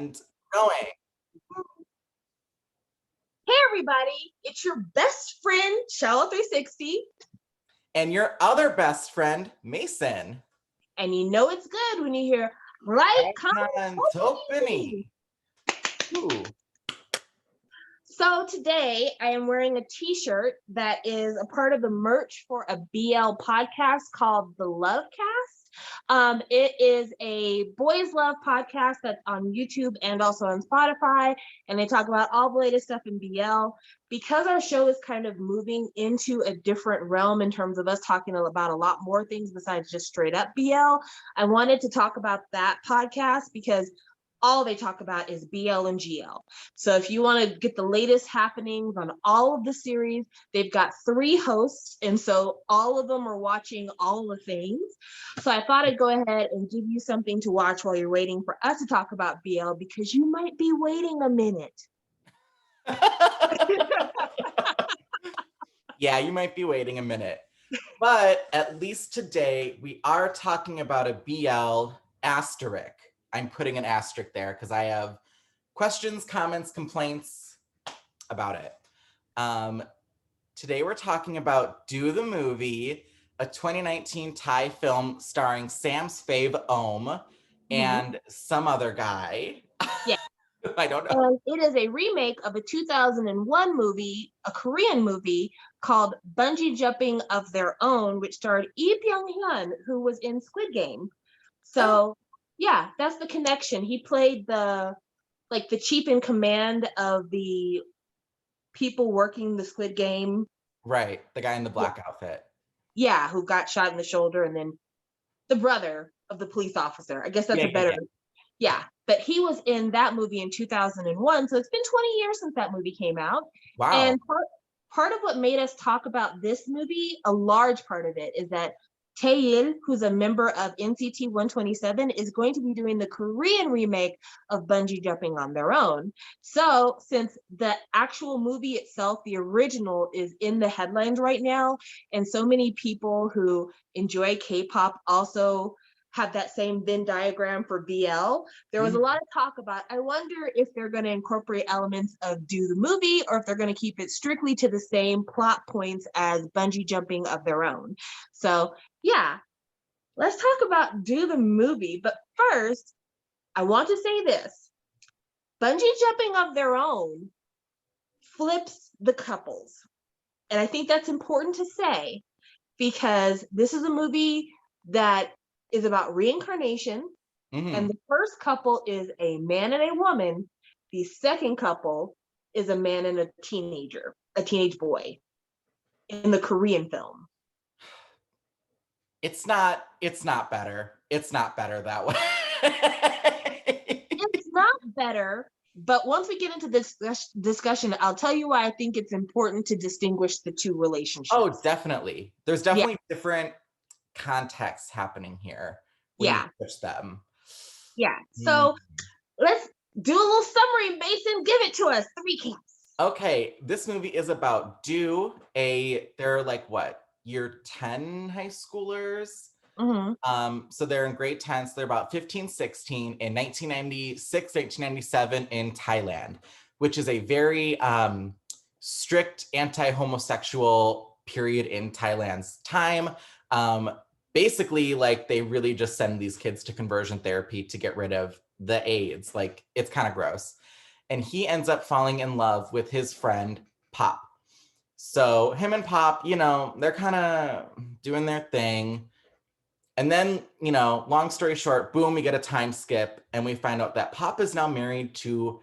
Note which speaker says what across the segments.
Speaker 1: Going.
Speaker 2: Hey everybody, it's your best friend, Shallow 360.
Speaker 1: And your other best friend, Mason.
Speaker 2: And you know it's good when you hear right comment
Speaker 1: Topany. Ooh.
Speaker 2: So today I am wearing a t-shirt that is a part of the merch for a BL podcast called The Love Cast. It is a boys love podcast that's on YouTube and also on Spotify, and they talk about all the latest stuff in BL. Because our show is kind of moving into a different realm in terms of us talking about a lot more things besides just straight up BL, I wanted to talk about that podcast because all they talk about is BL and GL. So if you want to get the latest happenings on all of the series, they've got 3 hosts, and so all of them are watching all the things. So I thought I'd go ahead and give you something to watch while you're waiting for us to talk about BL, because you might be waiting a minute.
Speaker 1: Yeah, you might be waiting a minute. But at least today, we are talking about a BL asterisk. I'm putting an asterisk there because I have questions, comments, complaints about it. Today we're talking about Do the Movie, a 2019 Thai film starring Sam's fave Om and some other guy.
Speaker 2: Yeah.
Speaker 1: I don't know.
Speaker 2: And it is a remake of a 2001 movie, a Korean movie called Bungee Jumping of Their Own, which starred Lee Byung-hyun, who was in Squid Game. So yeah, that's the connection. He played the chief in command of the people working the Squid Game.
Speaker 1: Right, the guy in the black outfit.
Speaker 2: Yeah, who got shot in the shoulder, and then the brother of the police officer. I guess that's a better. Yeah, but he was in that movie in 2001, so it's been 20 years since that movie came out.
Speaker 1: Wow.
Speaker 2: And part of what made us talk about this movie, a large part of it, is that Taeil, who's a member of NCT 127, is going to be doing the Korean remake of Bungee Jumping on Their Own. So since the actual movie itself, the original, is in the headlines right now, and so many people who enjoy K-pop also have that same Venn diagram for BL, there was a lot of talk about, I wonder if they're going to incorporate elements of Do the Movie, or if they're going to keep it strictly to the same plot points as Bungee Jumping of Their Own. So yeah, let's talk about Do the Movie. But first, I want to say this. Bungee Jumping of Their Own flips the couples. And I think that's important to say, because this is a movie that is about reincarnation. And the first couple is a man and a woman. The second couple is a man and a teenage boy in the Korean film.
Speaker 1: It's not better. It's not better that way.
Speaker 2: It's not better, but once we get into this discussion, I'll tell you why I think it's important to distinguish the two relationships.
Speaker 1: Oh, definitely. There's definitely different contexts happening here when you switch them.
Speaker 2: Yeah. So let's do a little summary, Mason. Give it to us. The recaps.
Speaker 1: Okay, this movie is about they're like what, year 10 high schoolers. So they're in grade 10, so they're about 15, 16 in 1996, 1997 in Thailand, which is a very strict anti-homosexual period in Thailand's time. Basically, like, they really just send these kids to conversion therapy to get rid of the AIDS. Like, it's kind of gross. And he ends up falling in love with his friend, Pop. So him and Pop, they're kind of doing their thing. And then, long story short, boom, we get a time skip, and we find out that Pop is now married to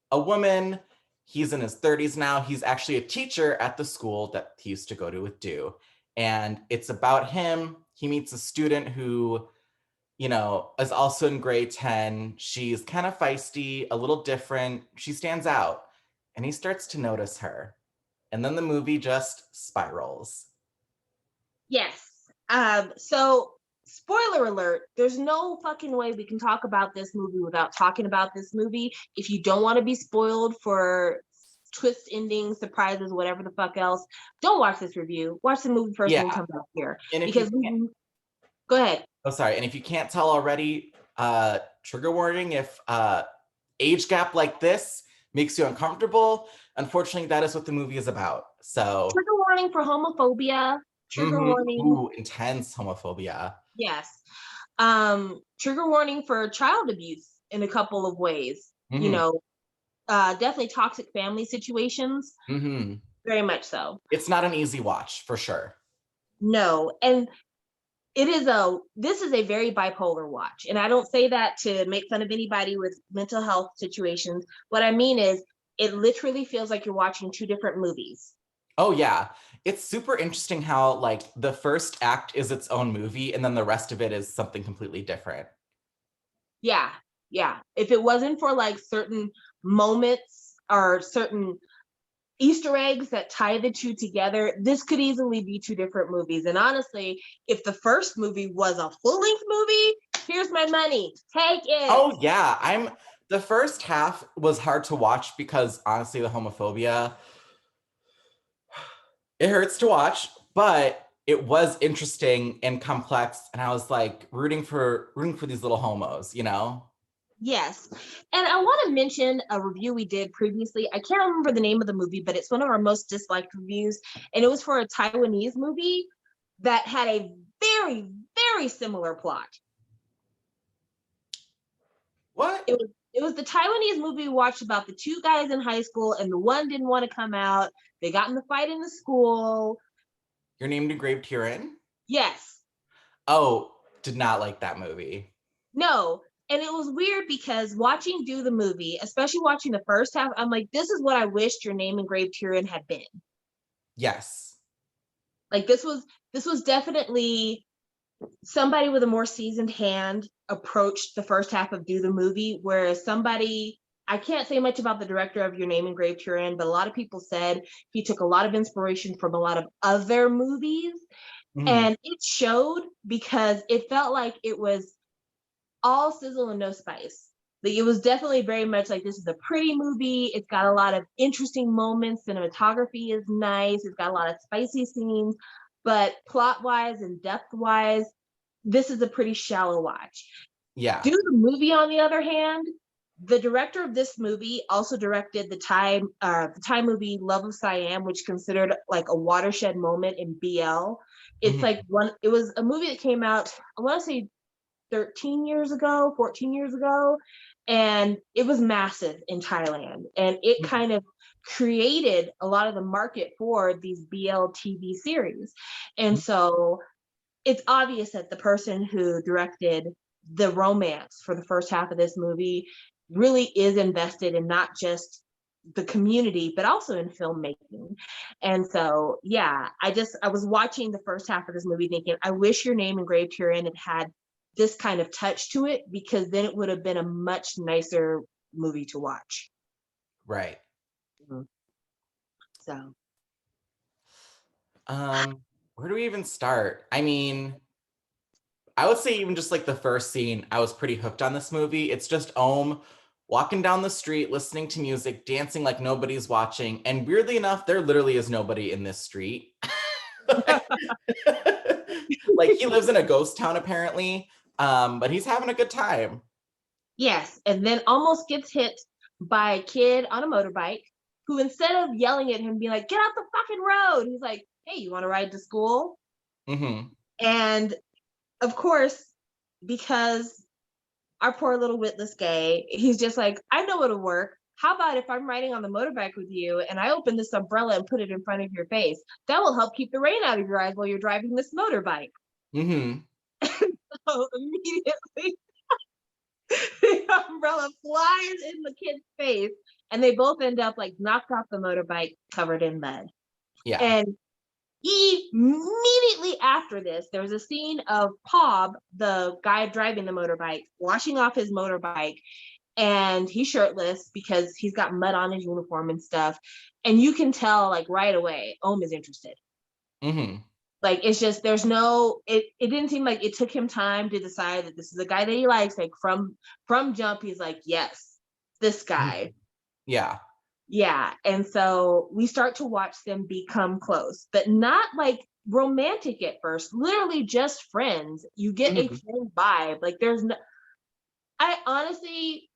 Speaker 1: a woman. He's in his 30s now. He's actually a teacher at the school that he used to go to with Do. And it's about him. He meets a student who, is also in grade 10. She's kind of feisty, a little different. She stands out, and he starts to notice her. And then the movie just spirals.
Speaker 2: Yes. So spoiler alert, there's no fucking way we can talk about this movie without talking about this movie. If you don't want to be spoiled for twist endings, surprises, whatever the fuck else, don't watch this review. Watch the movie first and come back here. Because go ahead.
Speaker 1: Oh, sorry. And if you can't tell already, trigger warning, if age gap like this makes you uncomfortable, unfortunately, that is what the movie is about. So,
Speaker 2: Trigger warning for homophobia. Trigger warning.
Speaker 1: ooh, intense homophobia.
Speaker 2: Yes. Trigger warning for child abuse in a couple of ways. You
Speaker 1: Mm-hmm.
Speaker 2: know, definitely toxic family situations.
Speaker 1: Mm-hmm.
Speaker 2: Very much so.
Speaker 1: It's not an easy watch for sure.
Speaker 2: No, and this is a very bipolar watch, and I don't say that to make fun of anybody with mental health situations. What I mean is, it literally feels like you're watching two different movies.
Speaker 1: Oh yeah. It's super interesting how like the first act is its own movie and then the rest of it is something completely different.
Speaker 2: Yeah, yeah. If it wasn't for like certain moments or certain Easter eggs that tie the two together, this could easily be two different movies. And honestly, if the first movie was a full-length movie, here's my money. Take it.
Speaker 1: Oh yeah, I'm the first half was hard to watch because honestly the homophobia it hurts to watch, but it was interesting and complex and I was like rooting for these little homos, you know?
Speaker 2: Yes. And I want to mention a review we did previously. I can't remember the name of the movie, but it's one of our most disliked reviews. And it was for a Taiwanese movie that had a very, very similar plot.
Speaker 1: What?
Speaker 2: It was the Taiwanese movie we watched about the two guys in high school, and the one didn't want to come out. They got in the fight in the school.
Speaker 1: Your name engraved herein?
Speaker 2: Yes.
Speaker 1: Oh, did not like that movie.
Speaker 2: No. And it was weird because watching Do the movie, especially watching the first half, I'm like, this is what I wished Your Name Engraved Herein had been.
Speaker 1: Yes.
Speaker 2: Like this was definitely somebody with a more seasoned hand approached the first half of Do the movie, whereas somebody, I can't say much about the director of Your Name Engraved Herein, but a lot of people said he took a lot of inspiration from a lot of other movies.
Speaker 1: Mhm.
Speaker 2: And it showed because it felt like it was all sizzle and no spice. Like it was definitely very much like, this is a pretty movie. It's got a lot of interesting moments. Cinematography is nice. It's got a lot of spicy scenes, but plot wise and depth wise, this is a pretty shallow watch.
Speaker 1: Yeah.
Speaker 2: Do the movie, on the other hand, the director of this movie also directed the Thai movie Love of Siam, which considered like a watershed moment in BL. It's
Speaker 1: Mhm.
Speaker 2: like it was a movie that came out, I want to say 13 years ago, 14 years ago, and it was massive in Thailand. And it
Speaker 1: Mhm.
Speaker 2: kind of created a lot of the market for these BL TV series. And so it's obvious that the person who directed the romance for the first half of this movie really is invested in not just the community but also in filmmaking. And so yeah, I was watching the first half of this movie thinking, I wish Your Name Engraved Herein had this kind of touch to it, because then it would have been a much nicer movie to watch.
Speaker 1: Right.
Speaker 2: Mhm. So
Speaker 1: Um, where do we even start? I mean, I would say even just like the first scene, I was pretty hooked on this movie. It's just Ohm walking down the street, listening to music, dancing like nobody's watching. And weirdly enough, there literally is nobody in this street. like, like he lives in a ghost town apparently, but he's having a good time.
Speaker 2: yes, and then almost gets hit by a kid on a motorbike who, instead of yelling at him, being like, get out the fucking road, he's like, hey, you want to ride to school?
Speaker 1: Hmm.
Speaker 2: And of course, because our poor little witless gay, he's just like, I know it'll work. How about if I'm riding on the motorbike with you and I open this umbrella and put it in front of your face? That will help keep the rain out of your eyes while you're driving this motorbike.
Speaker 1: Hmm.
Speaker 2: So immediately the umbrella flies in the kid's face, and they both end up like knocked off the motorbike covered in mud.
Speaker 1: Yeah.
Speaker 2: And immediately after this, there was a scene of Pob, the guy driving the motorbike, washing off his motorbike, and he's shirtless because he's got mud on his uniform and stuff. And you can tell like right away, Ohm is interested.
Speaker 1: Hmm.
Speaker 2: Like it's just it didn't seem like it took him time to decide that this is a guy that he likes. Like from jump, he's like, yes, this guy.
Speaker 1: Yeah.
Speaker 2: Yeah. And so we start to watch them become close, but not like romantic at first, literally just friends. You get a
Speaker 1: Hmm.
Speaker 2: friend vibe. Like there's no, I honestly,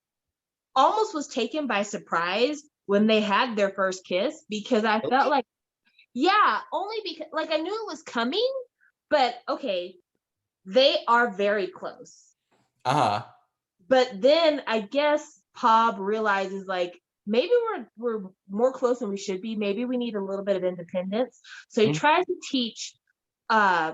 Speaker 2: almost was taken by surprise when they had their first kiss because I felt
Speaker 1: Really?
Speaker 2: like, yeah, only because like I knew it was coming, but okay, they are very close.
Speaker 1: Uh-huh.
Speaker 2: But then I guess Pob realizes like maybe we're more close than we should be. Maybe we need a little bit of independence. So he
Speaker 1: Mhm.
Speaker 2: tries to teach uh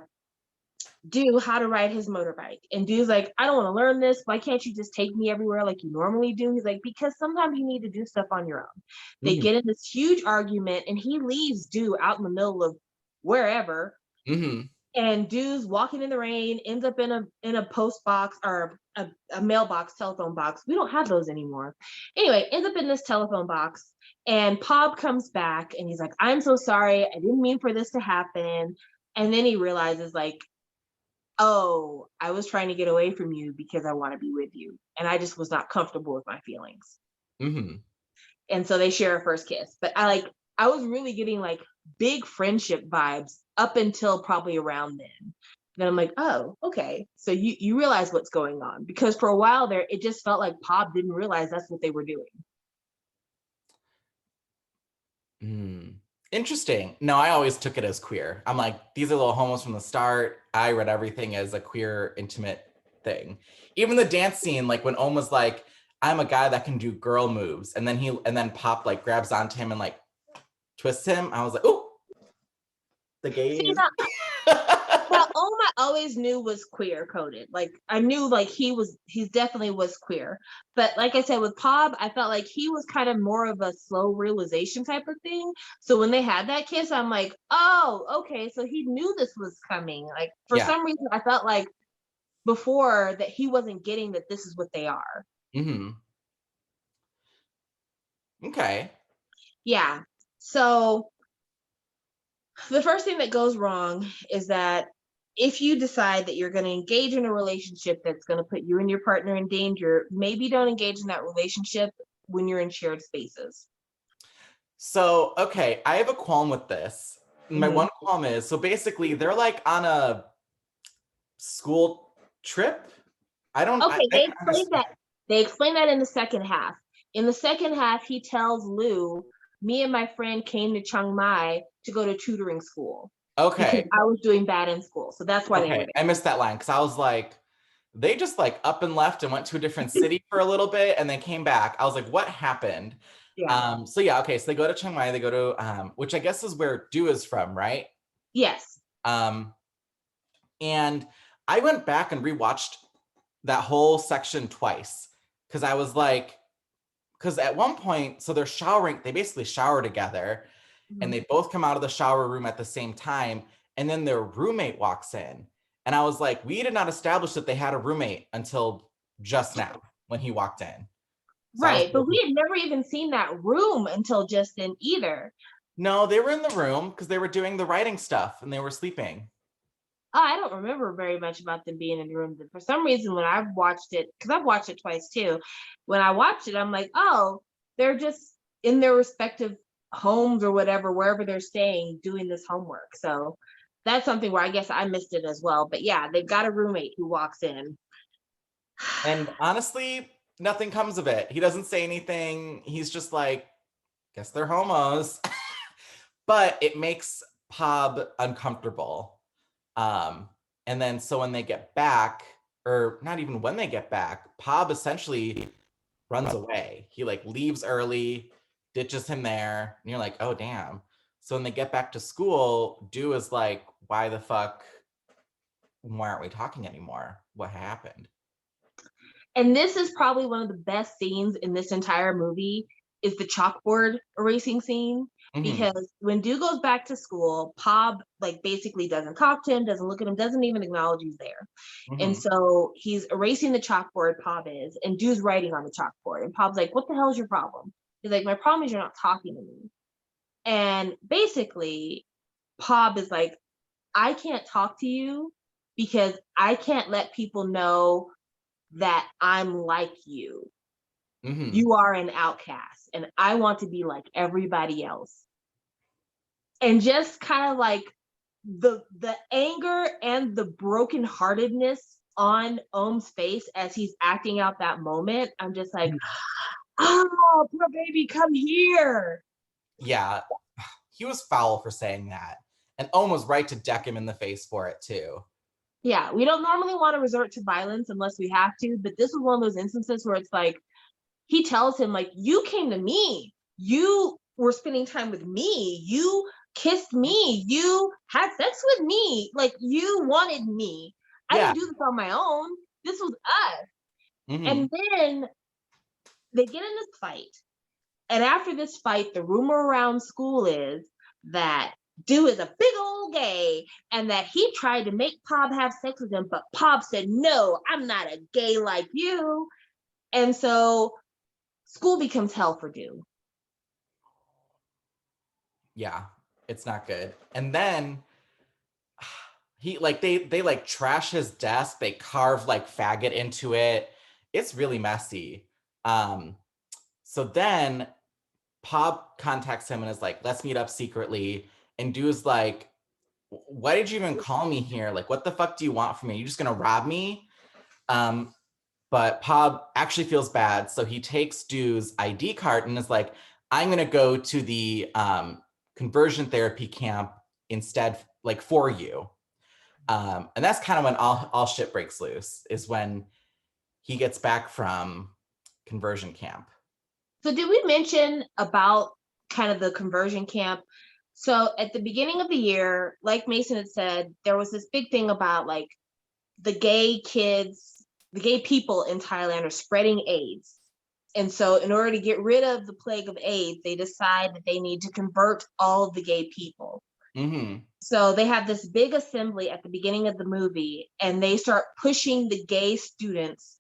Speaker 2: Do how to ride his motorbike. And Dude's like, I don't want to learn this. Why can't you just take me everywhere like you normally do? He's like, because sometimes you need to do stuff on your own. They
Speaker 1: Mhm.
Speaker 2: get in this huge argument and he leaves Dude out in the middle of wherever.
Speaker 1: Mhm.
Speaker 2: And Dude's walking in the rain, ends up in a post box or a mailbox, telephone box. We don't have those anymore. Anyway, ends up in this telephone box. And Pob comes back and he's like, I'm so sorry. I didn't mean for this to happen. And then he realizes, like, oh, I was trying to get away from you because I want to be with you. And I just was not comfortable with my feelings.
Speaker 1: Mhm.
Speaker 2: And so they share a first kiss. But I was really getting like big friendship vibes up until probably around then. Then I'm like, oh, okay. So you realize what's going on. Because for a while there, it just felt like Pop didn't realize that's what they were doing.
Speaker 1: Mm. Interesting. No, I always took it as queer. I'm like, these are little homos from the start. I read everything as a queer, intimate thing. Even the dance scene, like when Ohm was like, I'm a guy that can do girl moves, and then Pop like grabs onto him and like twists him. I was like, oh, the
Speaker 2: See,
Speaker 1: gays.
Speaker 2: now Oma I always knew was queer coded. Like I knew like he definitely was queer. But like I said with Pob, I felt like he was kind of more of a slow realization type of thing. So when they had that kiss, I'm like, oh, okay. So he knew this was coming. Like for
Speaker 1: Yeah.
Speaker 2: some reason I felt like before that he wasn't getting that this is what they are.
Speaker 1: Hmm. Okay.
Speaker 2: Yeah. So the first thing that goes wrong is that if you decide that you're going to engage in a relationship that's going to put you and your partner in danger, maybe don't engage in that relationship when you're in shared spaces.
Speaker 1: So, okay, I have a qualm with this. My
Speaker 2: Mhm.
Speaker 1: one qualm is so basically they're like on a school trip.
Speaker 2: Okay,
Speaker 1: I can't understand.
Speaker 2: They explain that in the second half. In the second half, he tells Lou, "Me and my friend came to Chiang Mai to go to tutoring school because
Speaker 1: Okay.
Speaker 2: I was doing bad in school, so that's why they were
Speaker 1: Okay. I
Speaker 2: there."
Speaker 1: missed that line because I was like, they just like up and left and went to a different city for a little bit and then came back. I was like, what happened?
Speaker 2: Yeah.
Speaker 1: So yeah, okay. So they go to Chiang Mai, they go to which I guess is where Du is from, right?
Speaker 2: Yes.
Speaker 1: Um, and I went back and rewatched that whole section twice because I was like, because at one point, so they're showering, they basically shower together and
Speaker 2: Mhm.
Speaker 1: they both come out of the shower room at the same time. And then their roommate walks in. And I was like, we did not establish that they had a roommate until just now when he walked in. So I was
Speaker 2: Right, but we had never even seen that room until just then either.
Speaker 1: no, they were in the room because they were doing the writing stuff and they were sleeping.
Speaker 2: Oh, I don't remember very much about them being in the room. For some reason, when I've watched it, because I've watched it twice too, when I watched it, I'm like, oh, they're just in their respective homes or whatever, wherever they're staying, doing this homework. So that's something where I guess I missed it as well. But yeah, they've got a roommate who walks in.
Speaker 1: And honestly, nothing comes of it. He doesn't say anything. He's just like, guess they're homos. But it makes Pob uncomfortable. Um, and then so when they get back, or not even when they get back, Pob essentially runs away. He like leaves early, ditches him there, and you're like, oh damn. So when they get back to school, Du is like, why the fuck? Why aren't we talking anymore? What happened?
Speaker 2: And this is probably one of the best scenes in this entire movie is the chalkboard erasing scene
Speaker 1: Hmm.
Speaker 2: because when Dew goes back to school, Pob like basically doesn't talk to him, doesn't look at him, doesn't even acknowledge he's there. And
Speaker 1: Hmm.
Speaker 2: so he's erasing the chalkboard, Pob is, and Dew's writing on the chalkboard. And Pob's like, what the hell is your problem? He's like, my problem is you're not talking to me. And basically, Pob is like, I can't talk to you because I can't let people know that I'm like you.
Speaker 1: Hmm.
Speaker 2: You are an outcast, and I want to be like everybody else. And just kind of like the anger and the brokenheartedness on Ohm's face as he's acting out that moment, I'm just like, Oh, poor baby, come here.
Speaker 1: Yeah, he was foul for saying that, and almost right to deck him in the face for it too.
Speaker 2: Yeah, we don't normally want to resort to violence unless we have to, but this was one of those instances where it's like he tells him like, you came to me, you were spending time with me, you kissed me, you had sex with me, like you wanted me. I
Speaker 1: Yeah.
Speaker 2: didn't do this on my own. This was us.
Speaker 1: Hmm.
Speaker 2: And then they get in this fight. And after this fight, the rumor around school is that Dew is a big old gay and that he tried to make Pob have sex with him, but Pob said, no, I'm not a gay like you. And so school becomes hell for Dew.
Speaker 1: Yeah, it's not good. And then he like they like trash his desk, they carve like faggot into it. It's really messy. um so then Pop contacts him and is like, let's meet up secretly. And Dude's like, why did you even call me here? Like, what the fuck do you want from me? You just gonna rob me? um but Pop actually feels bad, so he takes Dude's ID card and is like, I'm gonna go to the conversion therapy camp instead, like for you. And that's kind of when all shit breaks loose, is when he gets back from conversion camp.
Speaker 2: So did we mention about kind of the conversion camp? So at the beginning of the year, like Mason had said, there was this big thing about like the gay kids, the gay people in Thailand are spreading AIDS. And so, in order to get rid of the plague of AIDS, they decide that they need to convert all of the gay people.
Speaker 1: Mm-hmm.
Speaker 2: So, they have this big assembly at the beginning of the movie, and they start pushing the gay students.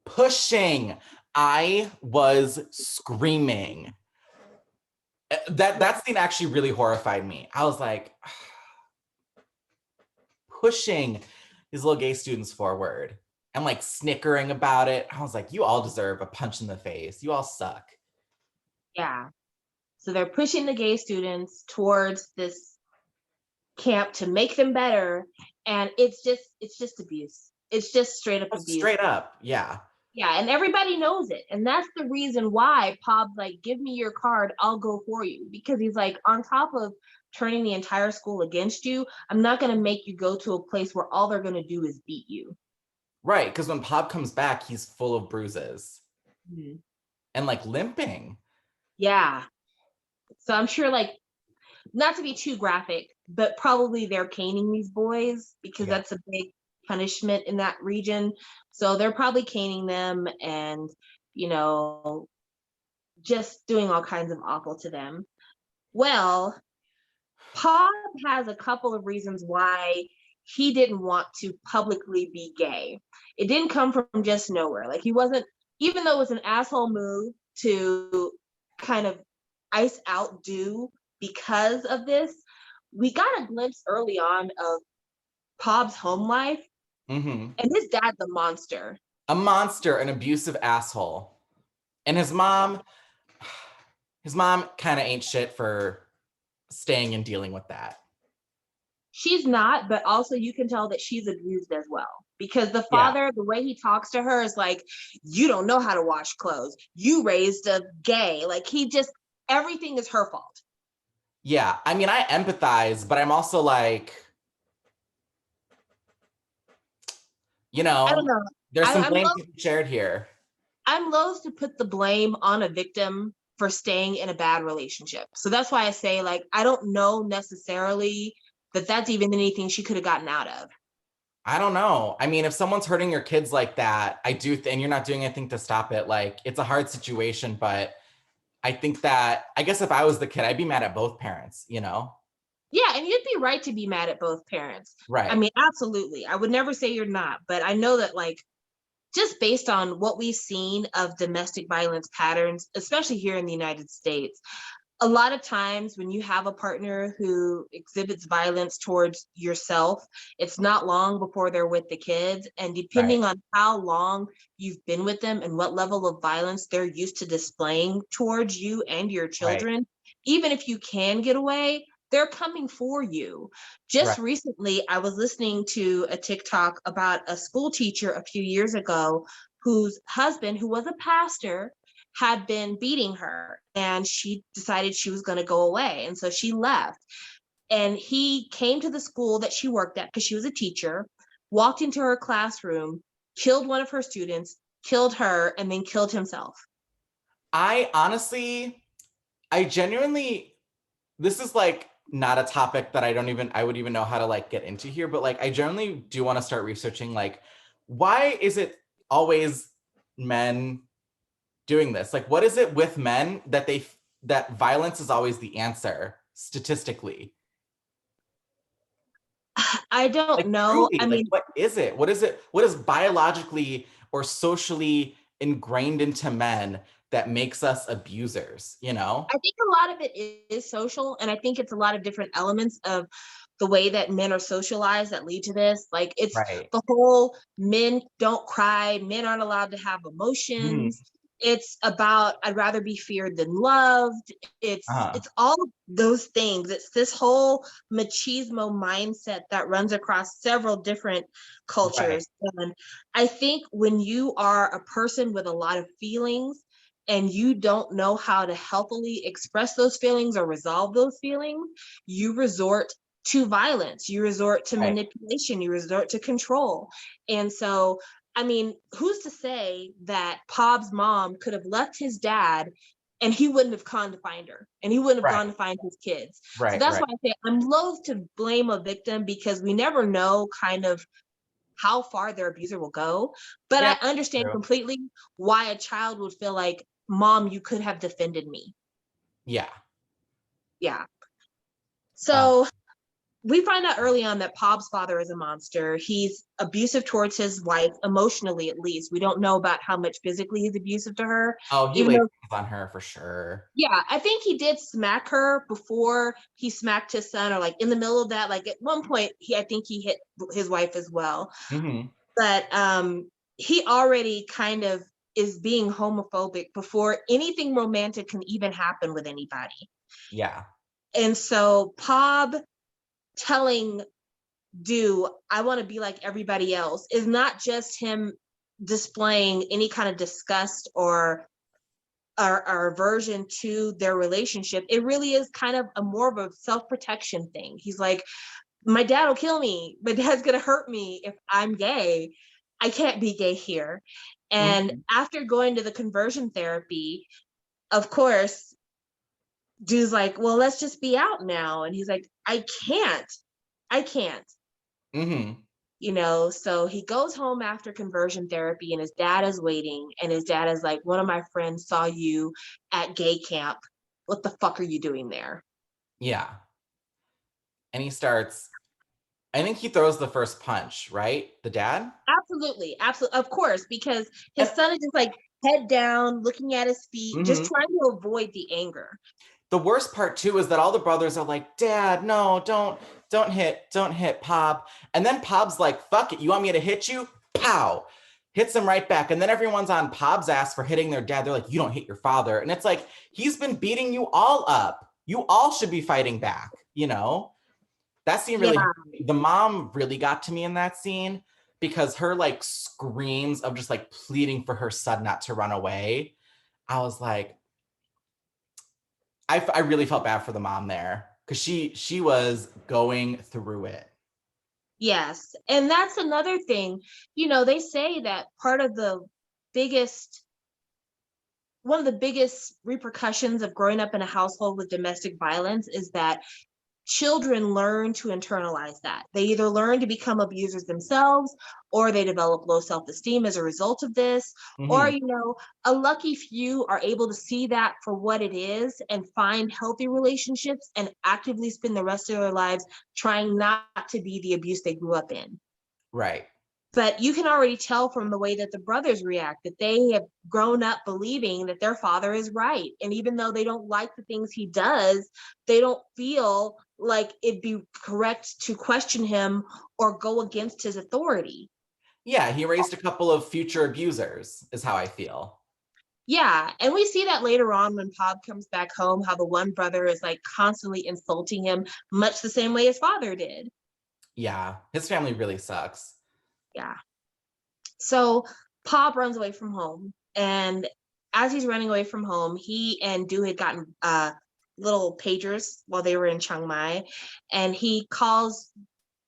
Speaker 1: Pushing. I was screaming. That scene actually really horrified me. I was like, pushing these little gay students forward and like snickering about it. I was like, you all deserve a punch in the face. You all suck.
Speaker 2: Yeah. So, they're pushing the gay students towards this camp to make them better. And it's just abuse. It's just straight up abuse.
Speaker 1: Straight up. Yeah.
Speaker 2: Yeah, and everybody knows it. And that's the reason why Pob's like, give me your card, I'll go for you. Because he's like, on top of turning the entire school against you, I'm not going to make you go to a place where all they're going to do is beat you.
Speaker 1: Right. Because when Pop comes back, he's full of bruises
Speaker 2: Mhm.
Speaker 1: and like limping.
Speaker 2: Yeah. So I'm sure, like, not to be too graphic, but probably they're caning these boys because
Speaker 1: Yeah.
Speaker 2: that's a big punishment in that region. So they're probably caning them and, you know, just doing all kinds of awful to them. Well, Paul has a couple of reasons why he didn't want to publicly be gay. It didn't come from just nowhere. Like he wasn't, even though it was an asshole move to kind of ice out Dew because of this, we got a glimpse early on of Pob's home life,
Speaker 1: Mm-hmm.
Speaker 2: and his dad's a monster.
Speaker 1: A monster, an abusive asshole. And his mom kind of ain't shit for staying and dealing with that.
Speaker 2: She's not, but also you can tell that she's abused as well. Because the
Speaker 1: Yeah.
Speaker 2: father, the way he talks to her is like, you don't know how to wash clothes. You raised a gay. Like he just, everything is her fault.
Speaker 1: Yeah. I mean, I empathize, but I'm also like,
Speaker 2: I don't know.
Speaker 1: there's
Speaker 2: I,
Speaker 1: some
Speaker 2: I'm
Speaker 1: blame
Speaker 2: loath,
Speaker 1: to be shared here.
Speaker 2: I'm loath to put the blame on a victim for staying in a bad relationship. So that's why I say like I don't know necessarily that that's even anything she could have gotten out of.
Speaker 1: I don't know. I mean, if someone's hurting your kids like that, and you're not doing anything to stop it, like it's a hard situation, but I think that, I guess if I was the kid, I'd be mad at both parents.
Speaker 2: Yeah, and you'd be right to be mad at both parents. I
Speaker 1: Right.
Speaker 2: mean, absolutely. I would never say you're not, but I know that like just based on what we've seen of domestic violence patterns, especially here in the United States, a lot of times when you have a partner who exhibits violence towards yourself, it's not long before they're with the kids. And
Speaker 1: Right.
Speaker 2: depending on how long you've been with them and what level of violence they're used to displaying towards you and your
Speaker 1: Right.
Speaker 2: children, even if you can get away, they're coming for you.
Speaker 1: Right.
Speaker 2: Just recently, I was listening to a TikTok about a school teacher a few years ago whose husband, who was a pastor, had been beating her, and she decided she was going to go away. And so she left. And he came to the school that she worked at because she was a teacher, walked into her classroom, killed one of her students, killed her, and then killed himself.
Speaker 1: I honestly, I genuinely, this is like not a topic that I would even know how to like get into here, but like I generally do want to start researching like, why is it always men doing this? Like, what is it with men that that violence is always the answer statistically?
Speaker 2: I don't
Speaker 1: Like
Speaker 2: know.
Speaker 1: truly,
Speaker 2: I
Speaker 1: like
Speaker 2: mean,
Speaker 1: what is it? What is it? What is biologically or socially ingrained into men that makes us abusers, you know?
Speaker 2: I think a lot of it is social, and I think it's a lot of different elements of the way that men are socialized that lead to this. Like it's
Speaker 1: Right.
Speaker 2: the whole men don't cry, men aren't allowed to have
Speaker 1: Mhm.
Speaker 2: emotions. It's about I'd rather be feared than loved.
Speaker 1: Uh-huh.
Speaker 2: It's all those things. It's this whole machismo mindset that runs across several different
Speaker 1: Right.
Speaker 2: cultures. And I think when you are a person with a lot of feelings and you don't know how to healthily express those feelings or resolve those feelings, you resort to violence, you resort to
Speaker 1: Right.
Speaker 2: manipulation, you resort to control. And so, I mean, who's to say that Pob's mom could have left his dad and he wouldn't have gone to find her and he wouldn't have
Speaker 1: Right.
Speaker 2: gone to find his kids? So
Speaker 1: Right.
Speaker 2: that's
Speaker 1: Right.
Speaker 2: why I say I'm loath to blame a victim because we never know kind of how far their abuser will go. But
Speaker 1: Yeah.
Speaker 2: I understand
Speaker 1: True.
Speaker 2: completely why a child would feel like, Mom, you could have defended me.
Speaker 1: Yeah.
Speaker 2: Yeah.
Speaker 1: Um,
Speaker 2: So we find out early on that Pob's father is a monster. He's abusive towards his wife, emotionally at least. We don't know about how much physically he's abusive to her,
Speaker 1: oh, he
Speaker 2: even
Speaker 1: lays
Speaker 2: though,
Speaker 1: hands on her for sure.
Speaker 2: yeah, I think he did smack her before he smacked his son, or like in the middle of that. Like at one point, I think he hit his wife as well.
Speaker 1: Hmm.
Speaker 2: But he already kind of is being homophobic before anything romantic can even happen with anybody.
Speaker 1: Yeah.
Speaker 2: And so Pob telling Do I want to be like everybody else is not just him displaying any kind of disgust or aversion to their relationship. It really is kind of a more of a self-protection thing. He's like, my dad will kill me. My dad's gonna hurt me if I'm gay. I can't be gay here. And
Speaker 1: Mhm.
Speaker 2: after going to the conversion therapy, of course, dude's like, well, let's just be out now. And he's like, I can't.
Speaker 1: Mhm.
Speaker 2: So he goes home after conversion therapy and his dad is waiting. And his dad is like, one of my friends saw you at gay camp. What the fuck are you doing there?
Speaker 1: Yeah. And he starts, I think he throws the first punch, right? The dad?
Speaker 2: Absolutely, absolutely, of course, because
Speaker 1: And,
Speaker 2: his son is just like head down, looking at his feet, just
Speaker 1: mhm.
Speaker 2: trying to avoid the anger.
Speaker 1: The worst part too is that all the brothers are like, Dad, no, don't hit Pop. And then Pop's like, fuck it, you want me to hit you? Pow. Hits him right back. And then everyone's on Pop's ass for hitting their dad. They're like, you don't hit your father. And it's like, he's been beating you all up. You all should be fighting back, you know? That scene
Speaker 2: Yeah,
Speaker 1: really, the mom really got to me in that scene because her like screams of just like pleading for her son not to run away. I was like, I really felt bad for the mom there because she was going through it.
Speaker 2: yes, and that's another thing. They say that part of the biggest one of the biggest repercussions of growing up in a household with domestic violence is that children learn to internalize that. They either learn to become abusers themselves or they develop low self-esteem as a result of this. Or,
Speaker 1: Hmm.
Speaker 2: a lucky few are able to see that for what it is and find healthy relationships and actively spend the rest of their lives trying not to be the abuse they grew up in.
Speaker 1: Right.
Speaker 2: But you can already tell from the way that the brothers react that they have grown up believing that their father is right. And even though they don't like the things he does, they don't feel like it'd be correct to question him or go against his authority.
Speaker 1: Yeah, he raised a couple of future abusers, is how I feel.
Speaker 2: Yeah. And we see that later on when Pop comes back home, how the one brother is like constantly insulting him, much the same way his father did.
Speaker 1: Yeah, his family really sucks.
Speaker 2: Yeah. So Pop runs away from home. And as he's running away from home, he and Do had gotten little pagers while they were in Chiang Mai, and he calls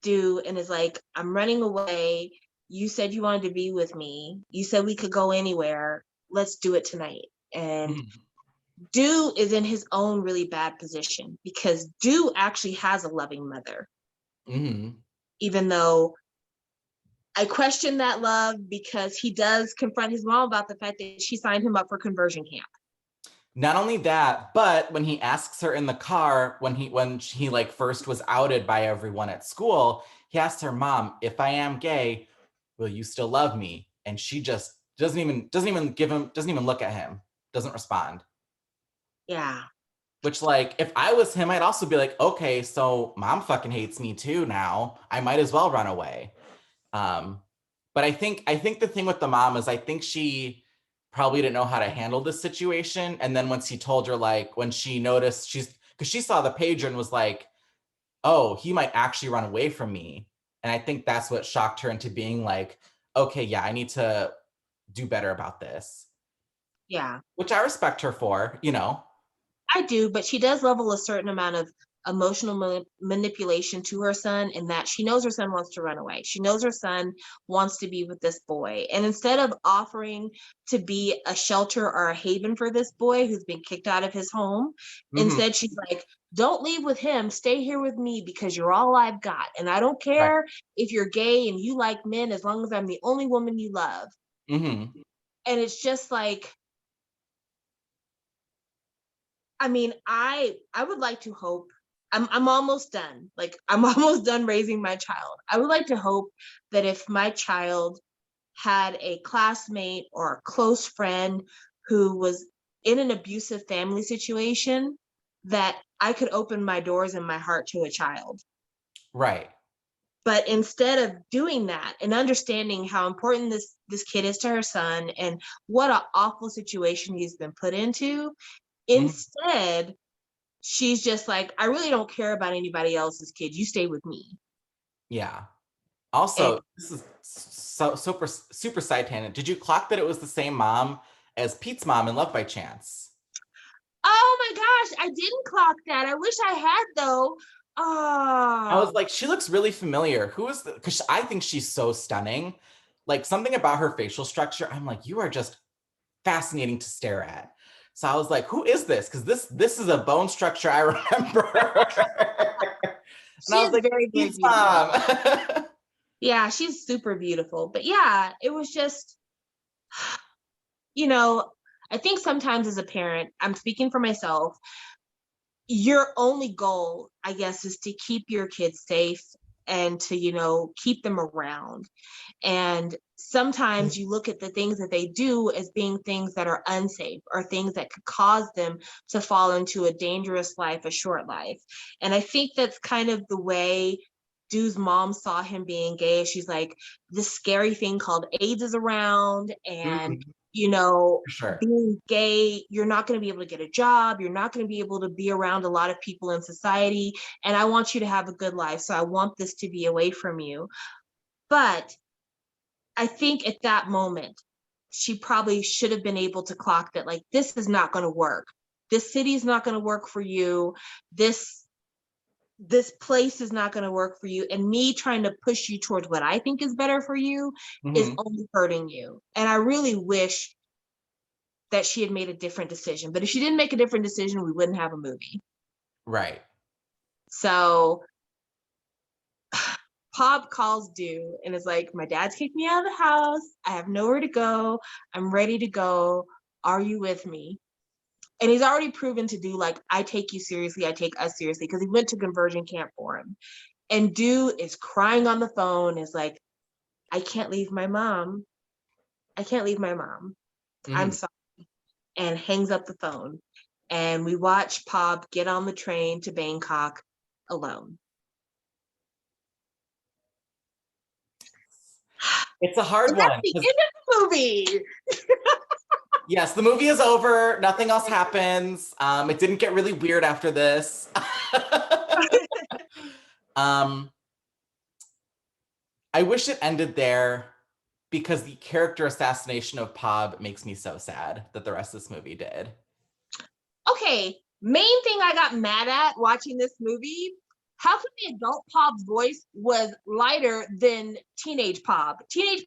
Speaker 2: Do and is like, "I'm running away. You said you wanted to be with me. You said we could go anywhere. Let's do it tonight." And
Speaker 1: Mhm.
Speaker 2: Do is in his own really bad position because Do actually has a loving mother,
Speaker 1: Mhm.
Speaker 2: even though I question that love because he does confront his mom about the fact that she signed him up for conversion camp.
Speaker 1: Not only that, but when he asks her in the car, when he like first was outed by everyone at school, he asks her, "Mom, if I am gay, will you still love me?" And she just doesn't even look at him, doesn't respond.
Speaker 2: Yeah,
Speaker 1: Which, like, if I was him, I'd also be like, okay, so mom fucking hates me too now. I might as well run away. Um, but I think the thing with the mom is I think she probably didn't know how to handle this situation. And then once he told her, like, when she noticed because she saw the pager and was like, oh, he might actually run away from me. And I think that's what shocked her into being like, okay, yeah, I need to do better about this,
Speaker 2: yeah.
Speaker 1: which I respect her for.
Speaker 2: I do, but she does level a certain amount of emotional manipulation to her son in that she knows her son wants to run away. She knows her son wants to be with this boy. And instead of offering to be a shelter or a haven for this boy who's been kicked out of his home,
Speaker 1: Hmm.
Speaker 2: instead she's like, don't leave with him. Stay here with me because you're all I've got. And I don't
Speaker 1: Right.
Speaker 2: care if you're gay and you like men as long as I'm the only woman you love.
Speaker 1: Hmm.
Speaker 2: And it's just like, I mean, I would like to hope I'm almost done. Like I'm almost done raising my child. I would like to hope that if my child had a classmate or a close friend who was in an abusive family situation, that I could open my doors and my heart to a child.
Speaker 1: Right.
Speaker 2: But instead of doing that and understanding how important this kid is to her son and what an awful situation he's been put into,
Speaker 1: Mhm.
Speaker 2: instead she's just like, I really don't care about anybody else's kid. You stay with me.
Speaker 1: Yeah.
Speaker 2: And
Speaker 1: Also, this is so super super side tangent. Did you clock that it was the same mom as Pete's mom in Love by Chance?
Speaker 2: oh my gosh, I didn't clock that. I wish I had though.
Speaker 1: I was
Speaker 2: Oh,
Speaker 1: like, she looks really familiar. Who is the? Because I think she's so stunning. Like something about her facial structure, I'm like, you are just fascinating to stare at. So I was like, who is this? Because this is a bone structure I remember. And
Speaker 2: she
Speaker 1: I was
Speaker 2: is
Speaker 1: like,
Speaker 2: very, very
Speaker 1: Pete's
Speaker 2: beautiful.
Speaker 1: mom.
Speaker 2: Yeah, she's super beautiful. But yeah, it was just, you know, I think sometimes as a parent, I'm speaking for myself, your only goal, I guess, is to keep your kids safe and to, keep them around. And sometimes you look at the things that they do as being things that are unsafe or things that could cause them to fall into a dangerous life, a short life. And I think that's kind of the way Dude's mom saw him being gay. She's like, this scary thing called AIDS is around, and
Speaker 1: Mhm,
Speaker 2: you know,
Speaker 1: for sure.
Speaker 2: being gay, you're not going to be able to get a job. You're not going to be able to be around a lot of people in society. And I want you to have a good life. So I want this to be away from you. But I think at that moment, she probably should have been able to clock that, like, this is not going to work. This city is not going to work for you. This place is not going to work for you. And me trying to push you towards what I think is better for you is
Speaker 1: Mhm,
Speaker 2: only hurting you. And I really wish that she had made a different decision. But if she didn't make a different decision, we wouldn't have a movie.
Speaker 1: right.
Speaker 2: So Pop calls Due and is like, my dad's kicked me out of the house. I have nowhere to go. I'm ready to go. Are you with me? And he's already proven to Do, like, I take you seriously. I take us seriously because he went to conversion camp for him. And Do is crying on the phone, is like, I can't leave my mom. I can't leave my mom. I'm
Speaker 1: Mhm.
Speaker 2: sorry. And hangs up the phone. And we watch Pop get on the train to Bangkok alone.
Speaker 1: It's a hard
Speaker 2: And that's
Speaker 1: one
Speaker 2: the
Speaker 1: 'cause
Speaker 2: end of the movie.
Speaker 1: yes, the movie is over. Nothing else happens. It didn't get really weird after this. um, I wish it ended there. because the character assassination of Pob makes me so sad that the rest of this movie did.
Speaker 2: Okay, main thing I got mad at watching this movie, how come the adult Pob's voice was lighter than teenage Pob? Teenage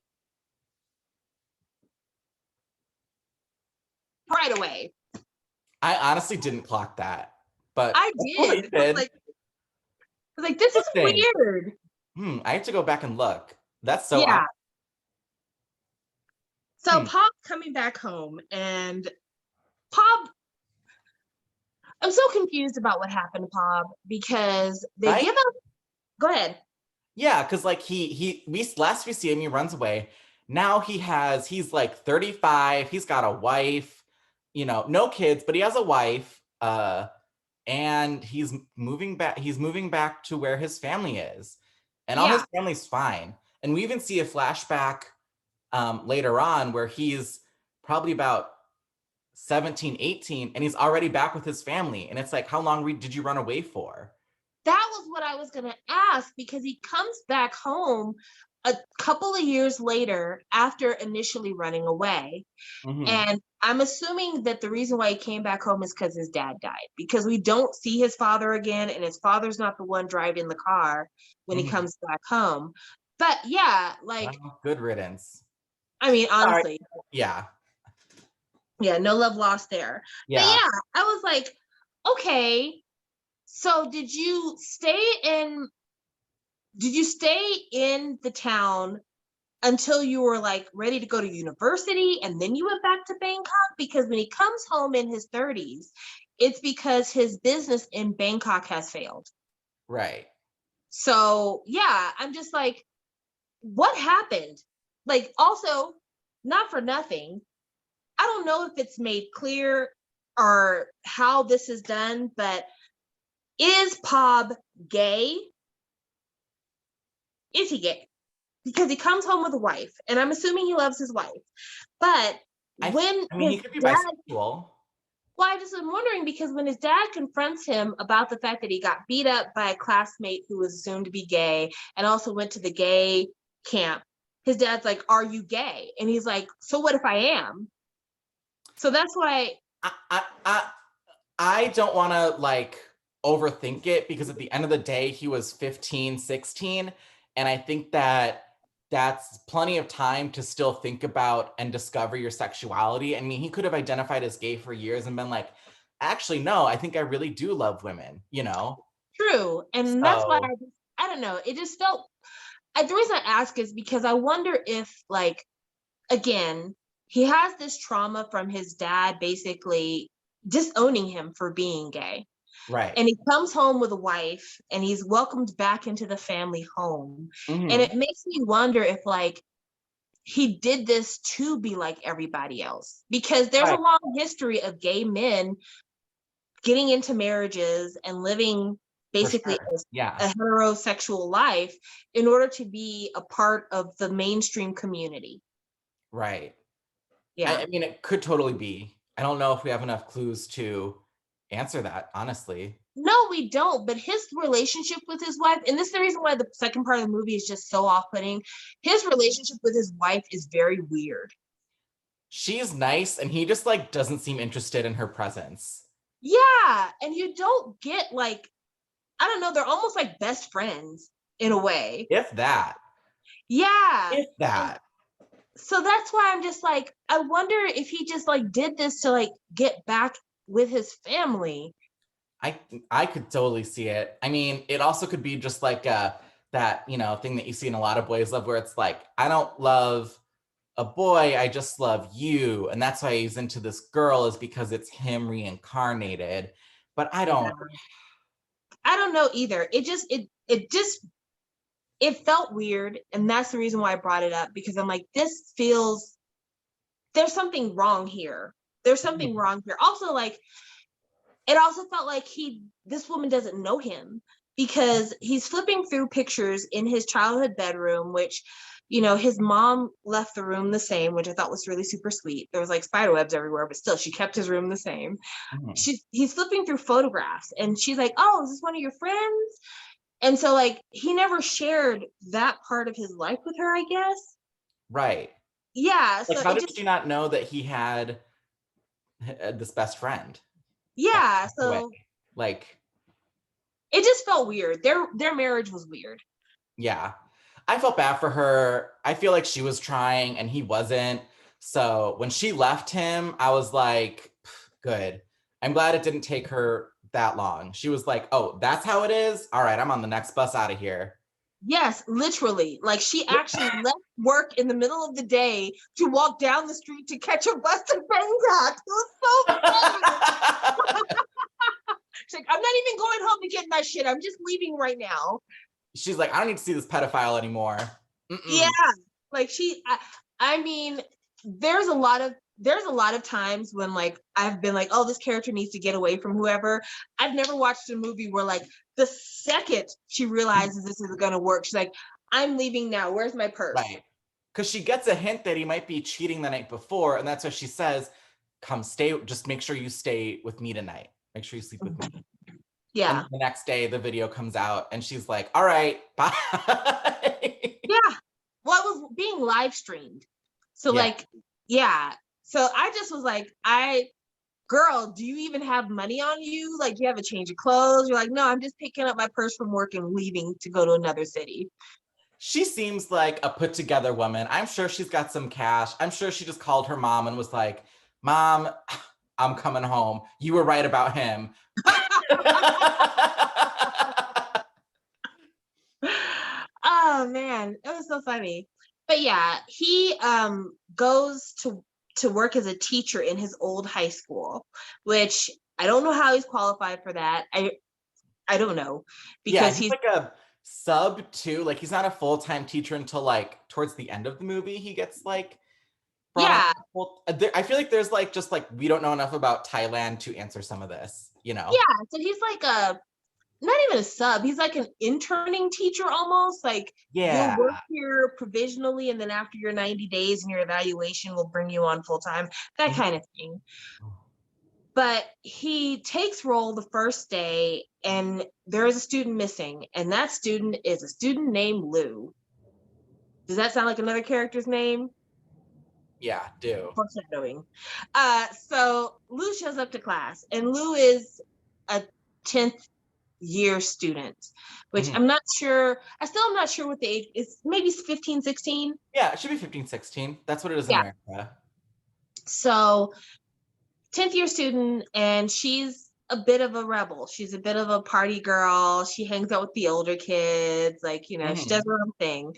Speaker 2: right away.
Speaker 1: I honestly didn't clock that, but
Speaker 2: I
Speaker 1: somebody
Speaker 2: did.
Speaker 1: did.
Speaker 2: I was like, this is
Speaker 1: Interesting.
Speaker 2: weird.
Speaker 1: I have to go back and look. That's so odd.
Speaker 2: Yeah. So
Speaker 1: Hmm.
Speaker 2: Pob's coming back home, and Pob, I'm so confused about what happened to Pob because they
Speaker 1: Right?
Speaker 2: give up. Go ahead.
Speaker 1: Yeah, because like last we see him, he runs away. Now he's like 35. He's got a wife, no kids, but he has a wife. And he's moving back to where his family is, and all his
Speaker 2: Yeah,
Speaker 1: family's fine. And we even see a flashback later on where he's probably about 17, 18, and he's already back with his family. And it's like, how long did you run away for?
Speaker 2: that was what I was going to ask because he comes back home a couple of years later after initially running away.
Speaker 1: Mm-hmm.
Speaker 2: And I'm assuming that the reason why he came back home is because his dad died, because we don't see his father again, and his father's not the one driving the car when he
Speaker 1: Mm-hmm.
Speaker 2: comes back home. But yeah, like,
Speaker 1: Well, good riddance.
Speaker 2: I mean,
Speaker 1: Sorry.
Speaker 2: honestly,
Speaker 1: Yeah.
Speaker 2: yeah, no love lost there. But
Speaker 1: Yeah.
Speaker 2: yeah, I was like, okay, so did you stay in the town until you were like ready to go to university and then you went back to Bangkok? Because when he comes home in his 30s, it's because his business in Bangkok has failed.
Speaker 1: Right.
Speaker 2: So, yeah, I'm just like, what happened? Like, also, not for nothing, I don't know if it's made clear or how this is done, but is Pob gay? Is he gay? Because he comes home with a wife, and I'm assuming he loves his wife. But
Speaker 1: I
Speaker 2: when
Speaker 1: I mean,
Speaker 2: his
Speaker 1: he could be
Speaker 2: dad,
Speaker 1: bisexual.
Speaker 2: well, I just am wondering because when his dad confronts him about the fact that he got beat up by a classmate who was assumed to be gay and also went to the gay camp, his dad's like, "Are you gay?" And he's like, "So what if I am?" So that's why.
Speaker 1: I I I, I don't want to like overthink it, because at the end of the day he was 15, 16, and I think that that's plenty of time to still think about and discover your sexuality. I mean, he could have identified as gay for years and been like, actually no, I think I really do love women.
Speaker 2: True. And that's why
Speaker 1: So
Speaker 2: I don't know. It just felt, the reason I ask is because I wonder if, like, again, he has this trauma from his dad basically disowning him for being gay.
Speaker 1: right.
Speaker 2: And he comes home with a wife and he's welcomed back into the family home. And
Speaker 1: Hmm.
Speaker 2: it makes me wonder if, like, he did this to be like everybody else, because there's a
Speaker 1: Right.
Speaker 2: long history of gay men getting into marriages and living
Speaker 1: For
Speaker 2: basically
Speaker 1: sure. Yeah.
Speaker 2: a heterosexual life in order to be a part of the mainstream community.
Speaker 1: Right. I,
Speaker 2: Yeah.
Speaker 1: I mean, it could totally be. I don't know if we have enough clues to answer that, honestly.
Speaker 2: No, we don't. But his relationship with his wife, and this is the reason why the second part of the movie is just so off putting. His relationship with his wife is very weird.
Speaker 1: She's nice, and he just like doesn't seem interested in her presence.
Speaker 2: Yeah. And you don't get, like, I don't know, they're almost like best friends in a way.
Speaker 1: If that.
Speaker 2: Yeah.
Speaker 1: If
Speaker 2: And
Speaker 1: that.
Speaker 2: so that's why I'm just like, I wonder if he just like did this to like get back with his family.
Speaker 1: I I could totally see it. I mean, it also could be just like that, thing that you see in a lot of boys love, where it's like, I don't love a boy, I just love you. And that's why he's into this girl, is because it's him reincarnated. But I
Speaker 2: Yeah.
Speaker 1: don't.
Speaker 2: I don't know either. It felt weird. And that's the reason why I brought it up, because I'm like, there's something wrong here. There's something wrong here. Also, like, it also felt like this woman doesn't know him, because he's flipping through pictures in his childhood bedroom, which, his mom left the room the same, which I thought was really super sweet. There was like spider webs everywhere, but still she kept his room the same.
Speaker 1: Mhm.
Speaker 2: He's flipping through photographs and she's like, "Oh, is this one of your friends?" And so, like, he never shared that part of his life with her, I guess.
Speaker 1: Right.
Speaker 2: Yeah,
Speaker 1: Like,
Speaker 2: so
Speaker 1: how
Speaker 2: it
Speaker 1: did
Speaker 2: just
Speaker 1: she not know that he had this best friend that
Speaker 2: yeah,
Speaker 1: passed away?
Speaker 2: so
Speaker 1: Like,
Speaker 2: it just felt weird. Their marriage was weird.
Speaker 1: yeah. I felt bad for her. I feel like she was trying and he wasn't. So when she left him, I was like, good. I'm glad it didn't take her that long. She was like, oh, that's how it is? All right, I'm on the next bus out of here.
Speaker 2: Yes, literally. Like she actually left work in the middle of the day to walk down the street to catch a bus to Bangkok. It was so funny. She's like, I'm not even going home to get my shit. I'm just leaving right now.
Speaker 1: She's like, I don't need to see this pedophile anymore.
Speaker 2: Yeah,
Speaker 1: Mm-mm.
Speaker 2: like I mean, there's a lot of times when like I've been like, oh, this character needs to get away from whoever. I've never watched a movie where like the second she realizes this is gonna work, she's like, I'm leaving now. Where's my purse?
Speaker 1: Right. Because she gets a hint that he might be cheating the night before, and that's what she says, come stay, just make sure you stay with me tonight. Make sure you sleep with me. And
Speaker 2: Yeah,
Speaker 1: the next day the video comes out and she's like, all right, bye.
Speaker 2: yeah. Well, it was being live streamed, so
Speaker 1: Yeah.
Speaker 2: like, yeah. So I just was like, girl, do you even have money on you? Like, do you have a change of clothes? You're like, no, I'm just picking up my purse from work and leaving to go to another city.
Speaker 1: She seems like a put together woman. I'm sure she's got some cash. I'm sure she just called her mom and was like, Mom, I'm coming home. You were right about him.
Speaker 2: Oh man, it was so funny. But yeah, he goes to work as a teacher in his old high school, which I don't know how he's qualified for that. I don't know
Speaker 1: Yeah,
Speaker 2: because
Speaker 1: he's
Speaker 2: he's
Speaker 1: like a sub too. Like he's not a full-time teacher until like towards the end of the movie. He gets like brought on.
Speaker 2: yeah,
Speaker 1: I feel like there's like just like we don't know enough about Thailand to answer some of this, you know?
Speaker 2: yeah. So he's like a not even a sub. He's like an interning teacher almost. Like you'll
Speaker 1: Yeah.
Speaker 2: work here provisionally, and then after your 90 days and your evaluation, will bring you on full time. That
Speaker 1: Mhm.
Speaker 2: kind of thing. But he takes roll the first day, and there is a student missing, and that student is a student named Lou. Does that sound like another character's name?
Speaker 1: Yeah, do.
Speaker 2: Foreshadowing. So Lou shows up to class, and Lou is a 10th year student, which
Speaker 1: Mhm.
Speaker 2: I'm not sure. I still am not sure what the age is. Maybe 15, 16.
Speaker 1: Yeah, it should be 15, 16. That's what it is in
Speaker 2: Yeah.
Speaker 1: America.
Speaker 2: So 10th year student, and she's a bit of a rebel. She's a bit of a party girl. She hangs out with the older kids, like, she does
Speaker 1: Mhm.
Speaker 2: her own thing.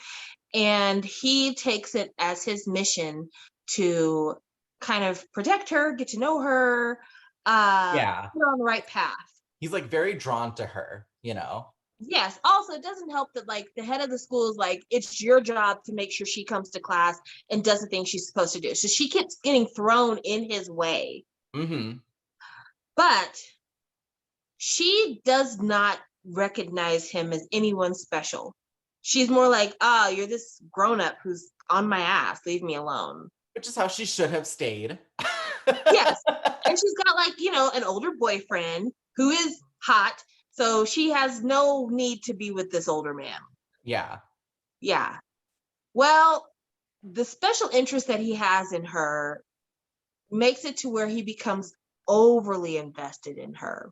Speaker 2: And he takes it as his mission to kind of protect her, get to know her,
Speaker 1: Yeah.
Speaker 2: put her on the right path.
Speaker 1: He's like very drawn to her, you know?
Speaker 2: Yes. Also, it doesn't help that like the head of the school is like, it's your job to make sure she comes to class and does the thing she's supposed to do. So she keeps getting thrown in his way.
Speaker 1: Mhm.
Speaker 2: But she does not recognize him as anyone special. She's more like, ah, you're this grown up who's on my ass. Leave me alone.
Speaker 1: Which is how she should have stayed.
Speaker 2: Yes. And she's got like, an older boyfriend who is hot. So she has no need to be with this older man.
Speaker 1: Yeah.
Speaker 2: Yeah. Well, the special interest that he has in her makes it to where he becomes overly invested in her.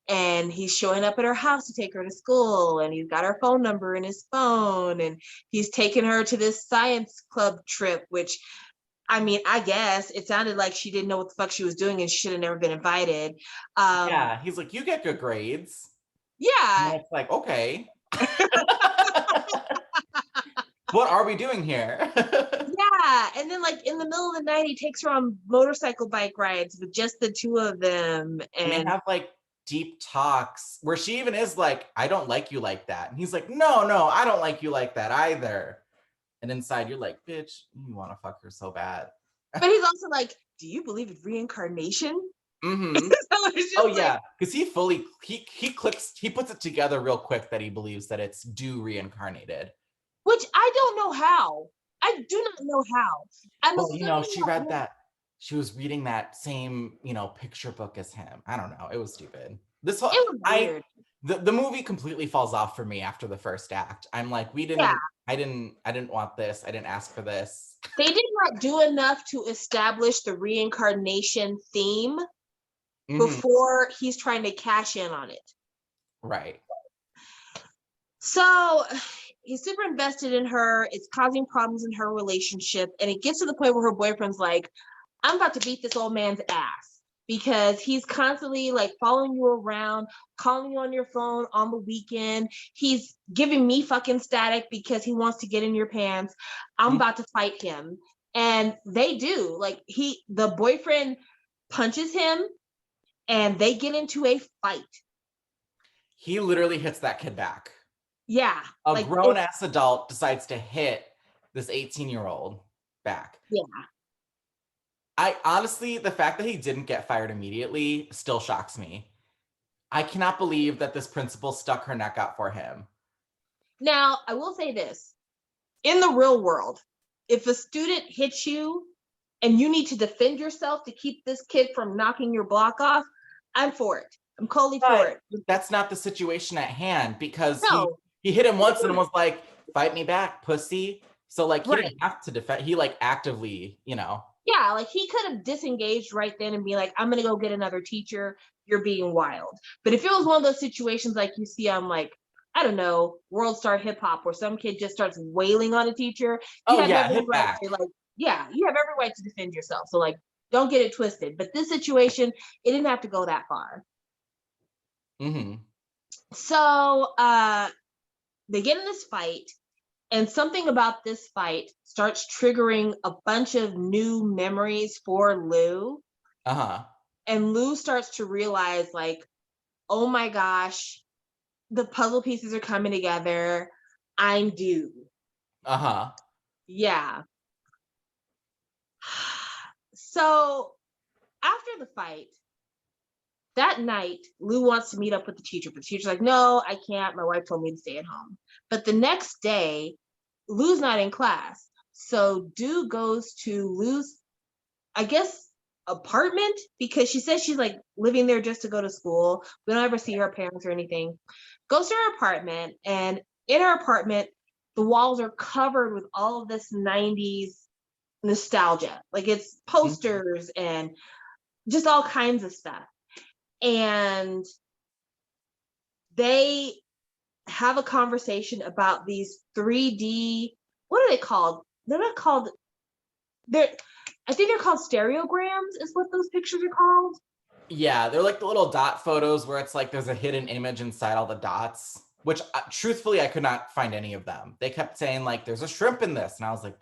Speaker 2: And he's showing up at her house to take her to school, and he's got her phone number in his phone, and he's taking her to this science club trip, which I mean, I guess it sounded like she didn't know what the fuck she was doing and she should have never been invited.
Speaker 1: Yeah. He's like, you get good grades. And
Speaker 2: Yeah,
Speaker 1: it's like, okay. What are we doing here?
Speaker 2: yeah. And then like in the middle of the night, he takes her on motorcycle bike rides with just the two of them.
Speaker 1: And they
Speaker 2: And
Speaker 1: have like deep talks where she even is like, I don't like you like that. And he's like, no, no, I don't like you like that either. And inside you're like, bitch, you want to fuck her so bad.
Speaker 2: but he's also like, do you believe in reincarnation?
Speaker 1: Mm-hmm.
Speaker 2: So it's
Speaker 1: Oh
Speaker 2: just like,
Speaker 1: yeah, because he clicks, he puts it together real quick that he believes that it's do reincarnated.
Speaker 2: which I don't know how. I do not know how. I'm
Speaker 1: Well,
Speaker 2: assuming
Speaker 1: she
Speaker 2: that
Speaker 1: read that, she was reading that same, picture book as him. I don't know. It was stupid. This whole
Speaker 2: it was
Speaker 1: I
Speaker 2: weird.
Speaker 1: the movie completely falls off for me after the first act. I'm like,
Speaker 2: Yeah.
Speaker 1: I didn't want this. I didn't ask for this.
Speaker 2: They did not do enough to establish the reincarnation theme before he's trying to cash in on it.
Speaker 1: Right.
Speaker 2: So he's super invested in her. It's causing problems in her relationship. And it gets to the point where her boyfriend's like, I'm about to beat this old man's ass because he's constantly like following you around, calling you on your phone on the weekend. He's giving me fucking static because he wants to get in your pants. I'm about to fight him. And they do. Like the boyfriend punches him and they get into a fight.
Speaker 1: He literally hits that kid back.
Speaker 2: Yeah.
Speaker 1: A grown-ass adult decides to hit this 18-year-old back.
Speaker 2: Yeah.
Speaker 1: I honestly, the fact that he didn't get fired immediately still shocks me. I cannot believe that this principal stuck her neck out for him.
Speaker 2: Now, I will say this. In the real world, if a student hits you and you need to defend yourself to keep this kid from knocking your block off, I'm for it. I'm totally for it.
Speaker 1: That's not the situation at hand because
Speaker 2: No.
Speaker 1: he hit him once and was like, fight me back, pussy. So like he
Speaker 2: Right.
Speaker 1: didn't have to defend. He like actively,
Speaker 2: Yeah, like he could have disengaged right then and be like, I'm gonna go get another teacher. You're being wild. But if it was one of those situations like you see on like, I don't know, World Star Hip Hop where some kid just starts wailing on a teacher, you have every right to like, yeah, you have every right to defend yourself. So like, don't get it twisted. But this situation, it didn't have to go that far. So they get in this fight, and something about this fight starts triggering a bunch of new memories for Lou. And Lou starts to realize, like, oh my gosh, the puzzle pieces are coming together. I'm due. Yeah. So after the fight, that night, Lou wants to meet up with the teacher, but the teacher's like, no, I can't. My wife told me to stay at home. But the next day, Lou's not in class. So Do goes to Lou's, I guess, apartment because she says she's like living there just to go to school. We don't ever see her parents or anything. Goes to her apartment, and in her apartment, the walls are covered with all of this 90s nostalgia. Like it's posters and just all kinds of stuff. And they have a conversation about these 3D, what are they called? They're not called, I think they're called stereograms is what those pictures are called.
Speaker 1: Yeah, they're like the little dot photos where it's like there's a hidden image inside all the dots, which truthfully I could not find any of them. They kept saying like there's a shrimp in this, and I was like,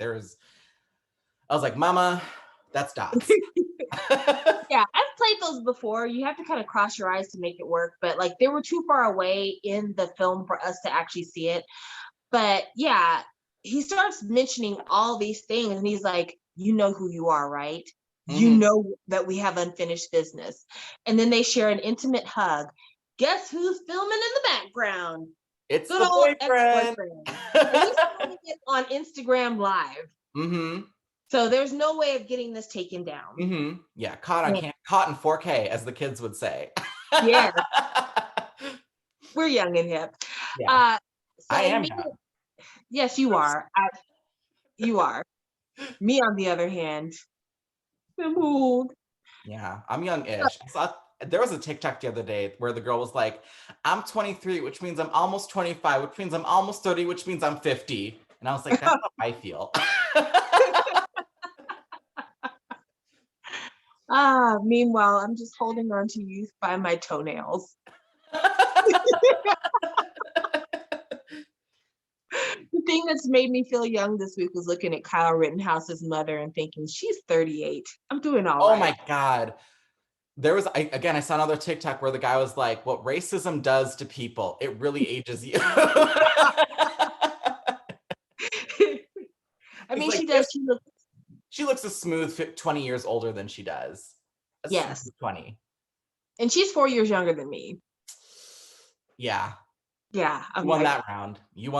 Speaker 1: mama, that's dots.
Speaker 2: Yeah, I've played those before. You have to kind of cross your eyes to make it work, but like they were too far away in the film for us to actually see it. But yeah, he starts mentioning all these things and he's like, you know who you are, right? You know that we have unfinished business. And then they share an intimate hug. Guess who's filming in the background?
Speaker 1: It's good the old boyfriend.
Speaker 2: And he's filming it on Instagram Live. So there's no way of getting this taken down.
Speaker 1: Yeah, caught in 4K, as the kids would say.
Speaker 2: Yeah. We're young and hip.
Speaker 1: Yeah. So I am young.
Speaker 2: Yes, you are. You are. Me, on the other hand, I'm old.
Speaker 1: Yeah, I'm young-ish. There was a TikTok the other day where the girl was like, I'm 23, which means I'm almost 25, which means I'm almost 30, which means I'm 50. And I was like, that's how I feel.
Speaker 2: Meanwhile, I'm just holding on to youth by my toenails. The thing that's made me feel young this week was looking at Kyle Rittenhouse's mother and thinking, she's 38. I'm doing all right.
Speaker 1: Oh my God. I saw another TikTok where the guy was like, what racism does to people, it really ages you.
Speaker 2: I mean, she does.
Speaker 1: She looks a smooth 20 years older than she does.
Speaker 2: Yes.
Speaker 1: 20.
Speaker 2: And she's 4 years younger than me.
Speaker 1: Yeah.
Speaker 2: Yeah.
Speaker 1: You won that round.
Speaker 2: Yeah.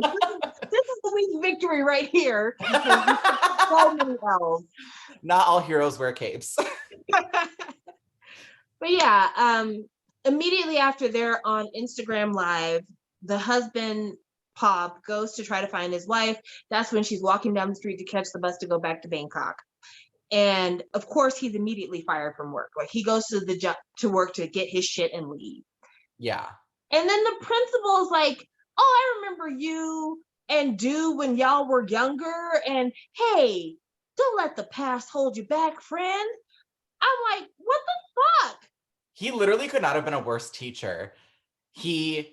Speaker 2: Like, this is the week's victory right here. So many L's.
Speaker 1: Not all heroes wear capes.
Speaker 2: But yeah, immediately after they're on Instagram Live, the husband Pop goes to try to find his wife. That's when she's walking down the street to catch the bus to go back to Bangkok. And of course, he's immediately fired from work. Like he goes to the job to work to get his shit and leave.
Speaker 1: Yeah.
Speaker 2: And then the principal is like, "Oh, I remember you and Do when y'all were younger. And hey, don't let the past hold you back, friend." I'm like, what the fuck?
Speaker 1: He literally could not have been a worse teacher. He's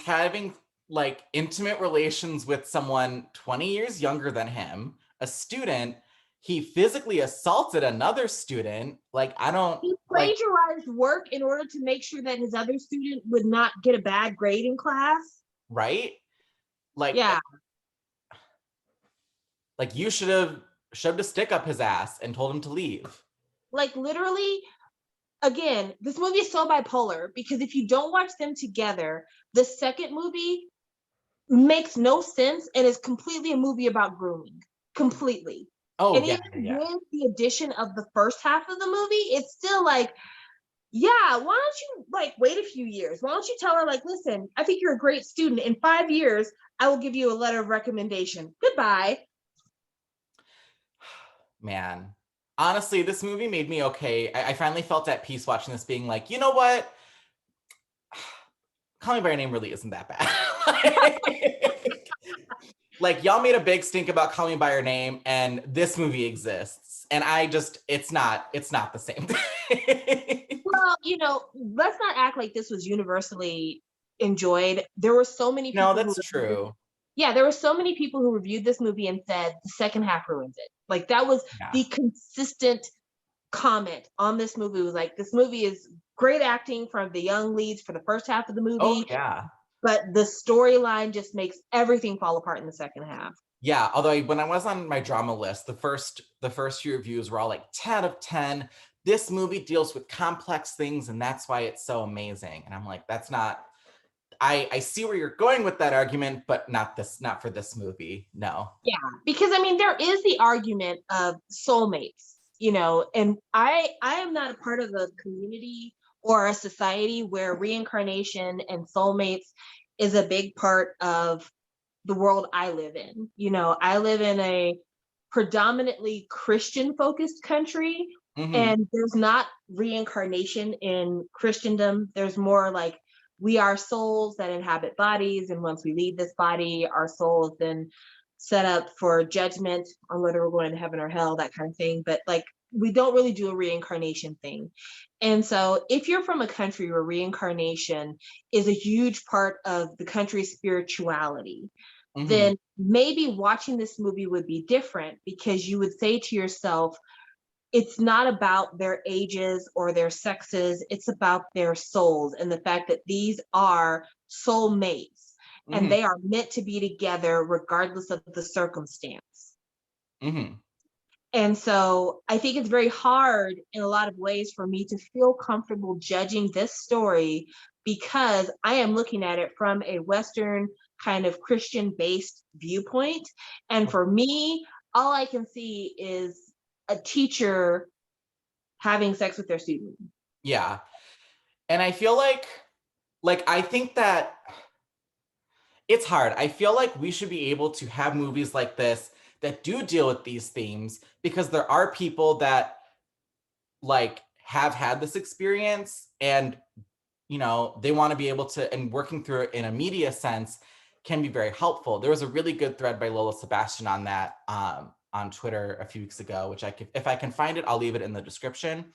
Speaker 1: having like intimate relations with someone 20 years younger than him, a student. He physically assaulted another student. Like, I don't
Speaker 2: He
Speaker 1: like,
Speaker 2: plagiarized work in order to make sure that his other student would not get a bad grade in class.
Speaker 1: right? Like,
Speaker 2: Yeah,
Speaker 1: like you should have shoved a stick up his ass and told him to leave.
Speaker 2: like literally, again, this movie is so bipolar because if you don't watch them together, the second movie makes no sense and is completely a movie about grooming. Completely.
Speaker 1: Oh
Speaker 2: And
Speaker 1: yeah,
Speaker 2: even
Speaker 1: yeah, yeah.
Speaker 2: with the addition of the first half of the movie, it's still like, yeah, why don't you like wait a few years? Why don't you tell her, like, listen, I think you're a great student. In 5 years, I will give you a letter of recommendation. Goodbye.
Speaker 1: Man. Honestly, this movie made me okay. I finally felt at peace watching this, being like, you know what? Call Me by Your Name really isn't that bad. Like, y'all made a big stink about Call Me by Your Name, and this movie exists. And I just, it's not the same thing.
Speaker 2: Well, let's not act like this was universally enjoyed. There were so many
Speaker 1: No,
Speaker 2: people who
Speaker 1: that's true.
Speaker 2: yeah, there were so many people who reviewed this movie and said the second half ruins it. Like that was
Speaker 1: Yeah.
Speaker 2: the consistent comment on this movie was like, this movie is great acting from the young leads for the first half of the
Speaker 1: Oh
Speaker 2: movie,
Speaker 1: yeah.
Speaker 2: but the storyline just makes everything fall apart in the second half.
Speaker 1: Yeah, although when I was on my drama list, the first few reviews were all like 10 of 10. This movie deals with complex things and that's why it's so amazing. And I'm like, that's not, I see where you're going with that argument, but not for this movie. No.
Speaker 2: Yeah, because I mean, there is the argument of soulmates, and I am not a part of a community or a society where reincarnation and soulmates is a big part of the world I live in. I live in a predominantly Christian focused country,
Speaker 1: Hmm.
Speaker 2: and there's not reincarnation in Christendom. There's more like we are souls that inhabit bodies, and once we leave this body, our soul is then set up for judgment on whether we're going to heaven or hell, that kind of thing. But like, we don't really do a reincarnation thing. And so, if you're from a country where reincarnation is a huge part of the country's spirituality,
Speaker 1: Hmm.
Speaker 2: then maybe watching this movie would be different because you would say to yourself, it's not about their ages or their sexes, it's about their souls and the fact that these are soulmates and
Speaker 1: Hmm.
Speaker 2: they are meant to be together regardless of the circumstance.
Speaker 1: Hmm.
Speaker 2: And so I think it's very hard in a lot of ways for me to feel comfortable judging this story because I am looking at it from a Western kind of Christian based viewpoint. And for me, all I can see is a teacher having sex with their student.
Speaker 1: Yeah. And I feel like I think that it's hard. I feel like we should be able to have movies like this that do deal with these themes because there are people that like have had this experience and they want to be able to, and working through it in a media sense can be very helpful. There was a really good thread by Lola Sebastian on that on Twitter a few weeks ago, which if I can find it, I'll leave it in the description.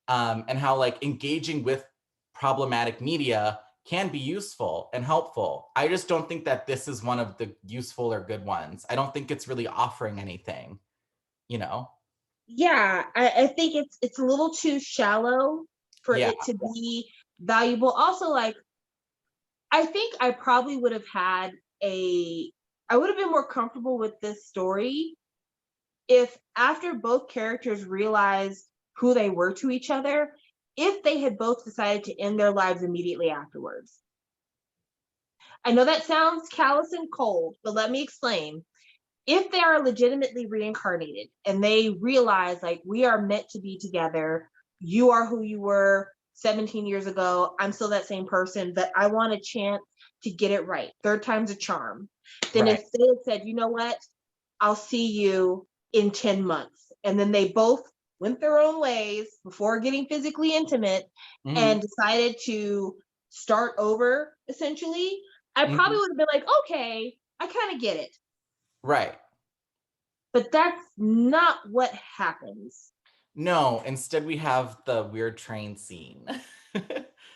Speaker 1: And how like engaging with problematic media can be useful and helpful. I just don't think that this is one of the useful or good ones. I don't think it's really offering anything, you know?
Speaker 2: Yeah, I think it's a little too shallow for
Speaker 1: Yeah.
Speaker 2: it to be valuable. Also, like I think I probably would have had a I would have been more comfortable with this story if after both characters realized who they were to each other, if they had both decided to end their lives immediately afterwards. I know that sounds callous and cold, but let me explain. If they are legitimately reincarnated and they realize like we are meant to be together, you are who you were 17 years ago, I'm still that same person, but I want a chance to get it right. Third time's a charm. Then
Speaker 1: Right.
Speaker 2: if they had said, you know what, I'll see you in 10 months. And then they both went their own ways before getting physically intimate
Speaker 1: Hmm.
Speaker 2: and decided to start over, essentially, I probably
Speaker 1: Hmm.
Speaker 2: would have been like, okay, I kind of get it.
Speaker 1: Right.
Speaker 2: But that's not what happens.
Speaker 1: No, instead we have the weird train scene.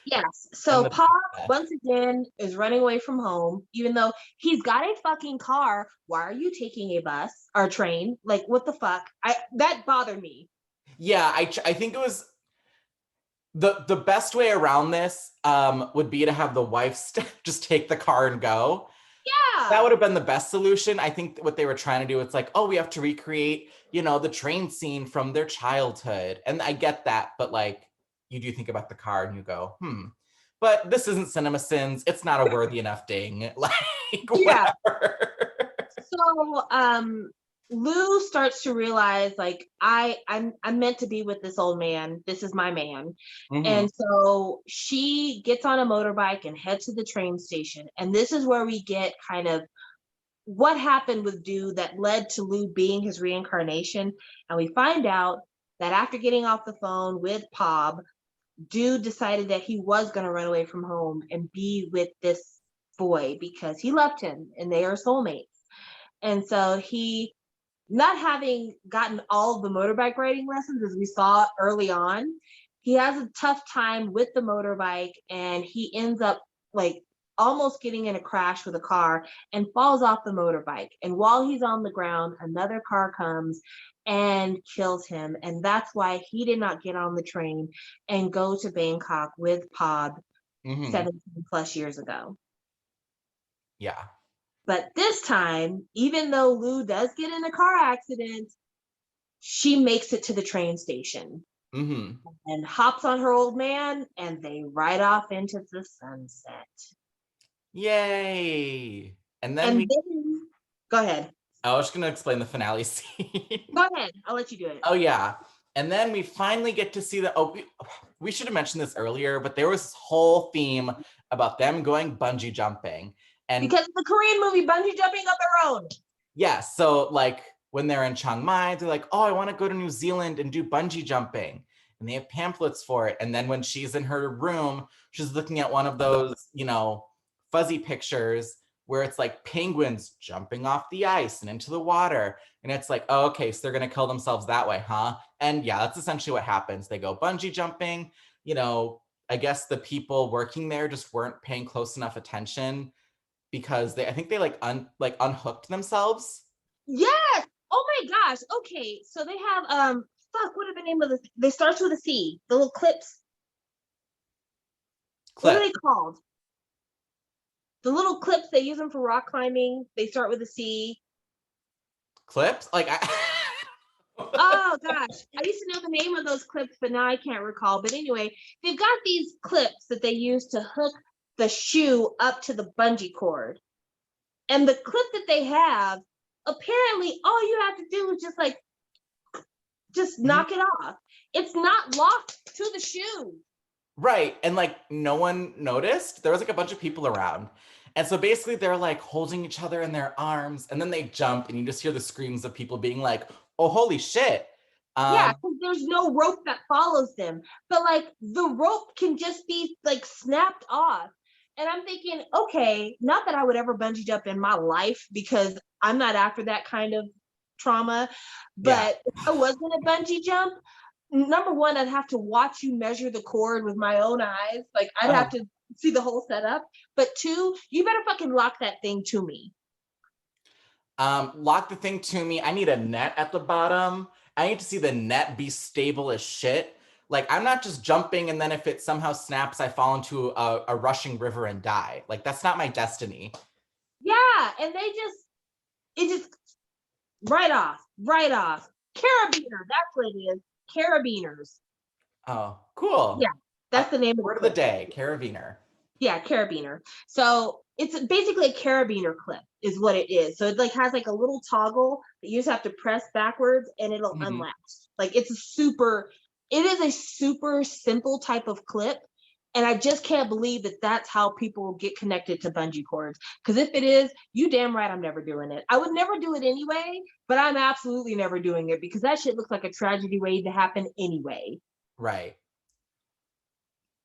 Speaker 2: Yes.
Speaker 1: And
Speaker 2: So
Speaker 1: the
Speaker 2: Pop
Speaker 1: pizza.
Speaker 2: once again is running away from home, even though he's got a fucking car. Why are you taking a bus or a train? Like, what the fuck? I that bothered me.
Speaker 1: Yeah, I think it was the best way around this would be to have the wife just take the car and go. That
Speaker 2: Yeah.
Speaker 1: would have been the best solution. I think what they were trying to do, it's like, oh, we have to recreate, the train scene from their childhood. And I get that, but like you do think about the car and you go, But this isn't Cinema Sins. It's not a worthy enough ding. Like,
Speaker 2: Yeah.
Speaker 1: whatever.
Speaker 2: So Lou starts to realize like I'm meant to be with this old man. This is my man.
Speaker 1: Hmm.
Speaker 2: And so she gets on a motorbike and heads to the train station. And this is where we get kind of what happened with Dude that led to Lou being his reincarnation. And we find out that after getting off the phone with Pob, Dude decided that he was going to run away from home and be with this boy because he loved him and they are soulmates. And so he, not having gotten all of the motorbike riding lessons as we saw early on, he has a tough time with the motorbike and he ends up like almost getting in a crash with a car and falls off the motorbike. And while he's on the ground, another car comes and kills him. And that's why he did not get on the train and go to Bangkok with Pod
Speaker 1: Hmm.
Speaker 2: 17 plus years ago.
Speaker 1: Yeah.
Speaker 2: But this time, even though Lou does get in a car accident, she makes it to the train station
Speaker 1: Hmm.
Speaker 2: and hops on her old man and they ride off into the sunset.
Speaker 1: Yay. And then
Speaker 2: And
Speaker 1: we,
Speaker 2: then, go ahead.
Speaker 1: I was just going to explain the finale scene.
Speaker 2: Go ahead. I'll let you do it.
Speaker 1: Oh yeah. And then we finally get to see the we should have mentioned this earlier, but there was this whole theme about them going bungee jumping. And
Speaker 2: Because the Korean movie Bungee Jumping on their own.
Speaker 1: yeah, so like when they're in Chiang Mai, they're like, "Oh, I want to go to New Zealand and do bungee jumping." And they have pamphlets for it. And then when she's in her room, she's looking at one of those, fuzzy pictures where it's like penguins jumping off the ice and into the water. And it's like, oh, okay, so they're going to kill themselves that way, huh? And yeah, that's essentially what happens. They go bungee jumping. I guess the people working there just weren't paying close enough attention because I think they like unhooked themselves.
Speaker 2: Yes. Oh my gosh. Okay. So they have fuck, what are the name of the they starts with a C. The little clips. What are
Speaker 1: Clip.
Speaker 2: they called? The little clips they use them for rock climbing. They start with a C.
Speaker 1: Clips? Like I
Speaker 2: Oh gosh, I used to know the name of those clips, but now I can't recall. But anyway, they've got these clips that they use to hook the shoe up to the bungee cord. And the clip that they have, apparently all you have to do is just knock it off. It's not locked to the shoe.
Speaker 1: Right. And like no one noticed. There was like a bunch of people around. And so basically they're like holding each other in their arms and then they jump and you just hear the screams of people being like, "Oh, holy shit."
Speaker 2: Yeah,
Speaker 1: Um
Speaker 2: because there's no rope that follows them. But like the rope can just be like snapped off. And I'm thinking, okay, not that I would ever bungee jump in my life because I'm not after that kind of trauma.
Speaker 1: yeah.
Speaker 2: But if I was gonna bungee jump, number one, I'd have to watch you measure the cord with my own eyes. Like I'd have
Speaker 1: Uh,
Speaker 2: to see the whole setup. But two, you better fucking lock that thing to me.
Speaker 1: lock the thing to me. I need a net at the bottom. I need to see the net be stable as shit. Like I'm not just jumping and then if it somehow snaps, I fall into a rushing river and die. Like that's not my destiny.
Speaker 2: Yeah, and it just right off, right off. Carabiner, that's what it is. Carabiners.
Speaker 1: Oh,
Speaker 2: Yeah,
Speaker 1: cool.
Speaker 2: that's the name of the
Speaker 1: Word of the
Speaker 2: clip.
Speaker 1: day, carabiner.
Speaker 2: Yeah, carabiner. So it's basically a carabiner clip is what it is. So it like has like a little toggle that you just have to press backwards and it'll
Speaker 1: Mhm.
Speaker 2: unlatch. Like it is a super simple type of clip. And I just can't believe that that's how people get connected to bungee cords. Because if it is, you damn right I'm never doing it. I would never do it anyway, but I'm absolutely never doing it because that shit looks like a tragedy waiting to happen anyway.
Speaker 1: Right.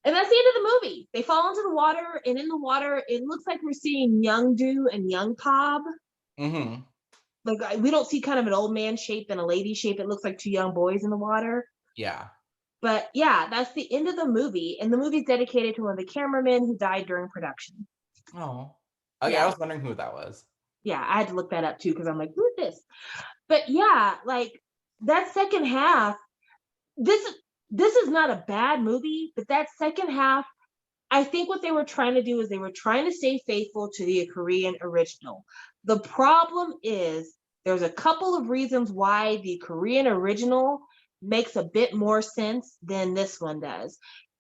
Speaker 2: And that's the end of the movie. They fall into the water, and in the water, it looks like we're seeing young Do and young Pob.
Speaker 1: Mm-hmm.
Speaker 2: Like we don't see kind of an old man shape and a lady shape. It looks like two young boys in the water.
Speaker 1: Yeah.
Speaker 2: But yeah, that's the end of the movie. And the movie's dedicated to one of the cameramen who died during production.
Speaker 1: Oh. Okay, I
Speaker 2: Yeah.
Speaker 1: was wondering who that was.
Speaker 2: Yeah, I had to look that up too because I'm like, who's this? But yeah, like that second half, this this is not a bad movie, but that second half, I think what they were trying to do is they were trying to stay faithful to the Korean original. The problem is there's a couple of reasons why the Korean original makes a bit more sense than this one does.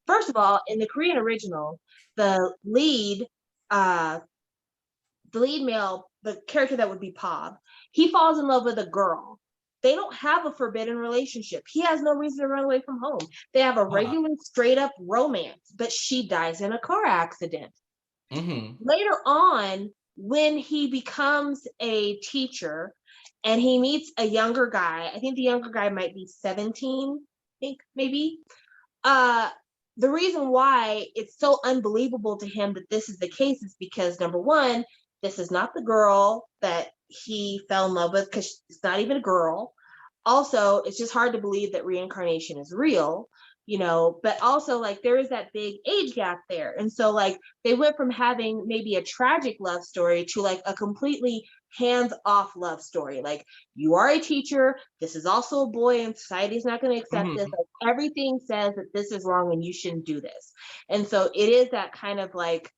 Speaker 2: First of all, in the Korean original, the lead uh the lead male, the character that would be Pob, he falls in love with a girl. They don't have a forbidden relationship. He has no reason to run away from home. They have a
Speaker 1: Huh.
Speaker 2: regular, straight up romance, but she dies in a car accident.
Speaker 1: Mm-hmm.
Speaker 2: Later on, when he becomes a teacher and he meets a younger guy, I think the younger guy might be 17, I think maybe. Uh, the reason why it's so unbelievable to him that this is the case is because number one, this is not the girl that he fell in love with because it's not even a girl. Also, it's just hard to believe that reincarnation is real, but also like there is that big age gap there. And so like they went from having maybe a tragic love story to like a completely hands-off love story. Like you are a teacher, this is also a boy, and society's not going to accept this.
Speaker 1: Mm-hmm.
Speaker 2: Like everything says that this is wrong and you shouldn't do this. And so it is that kind of like,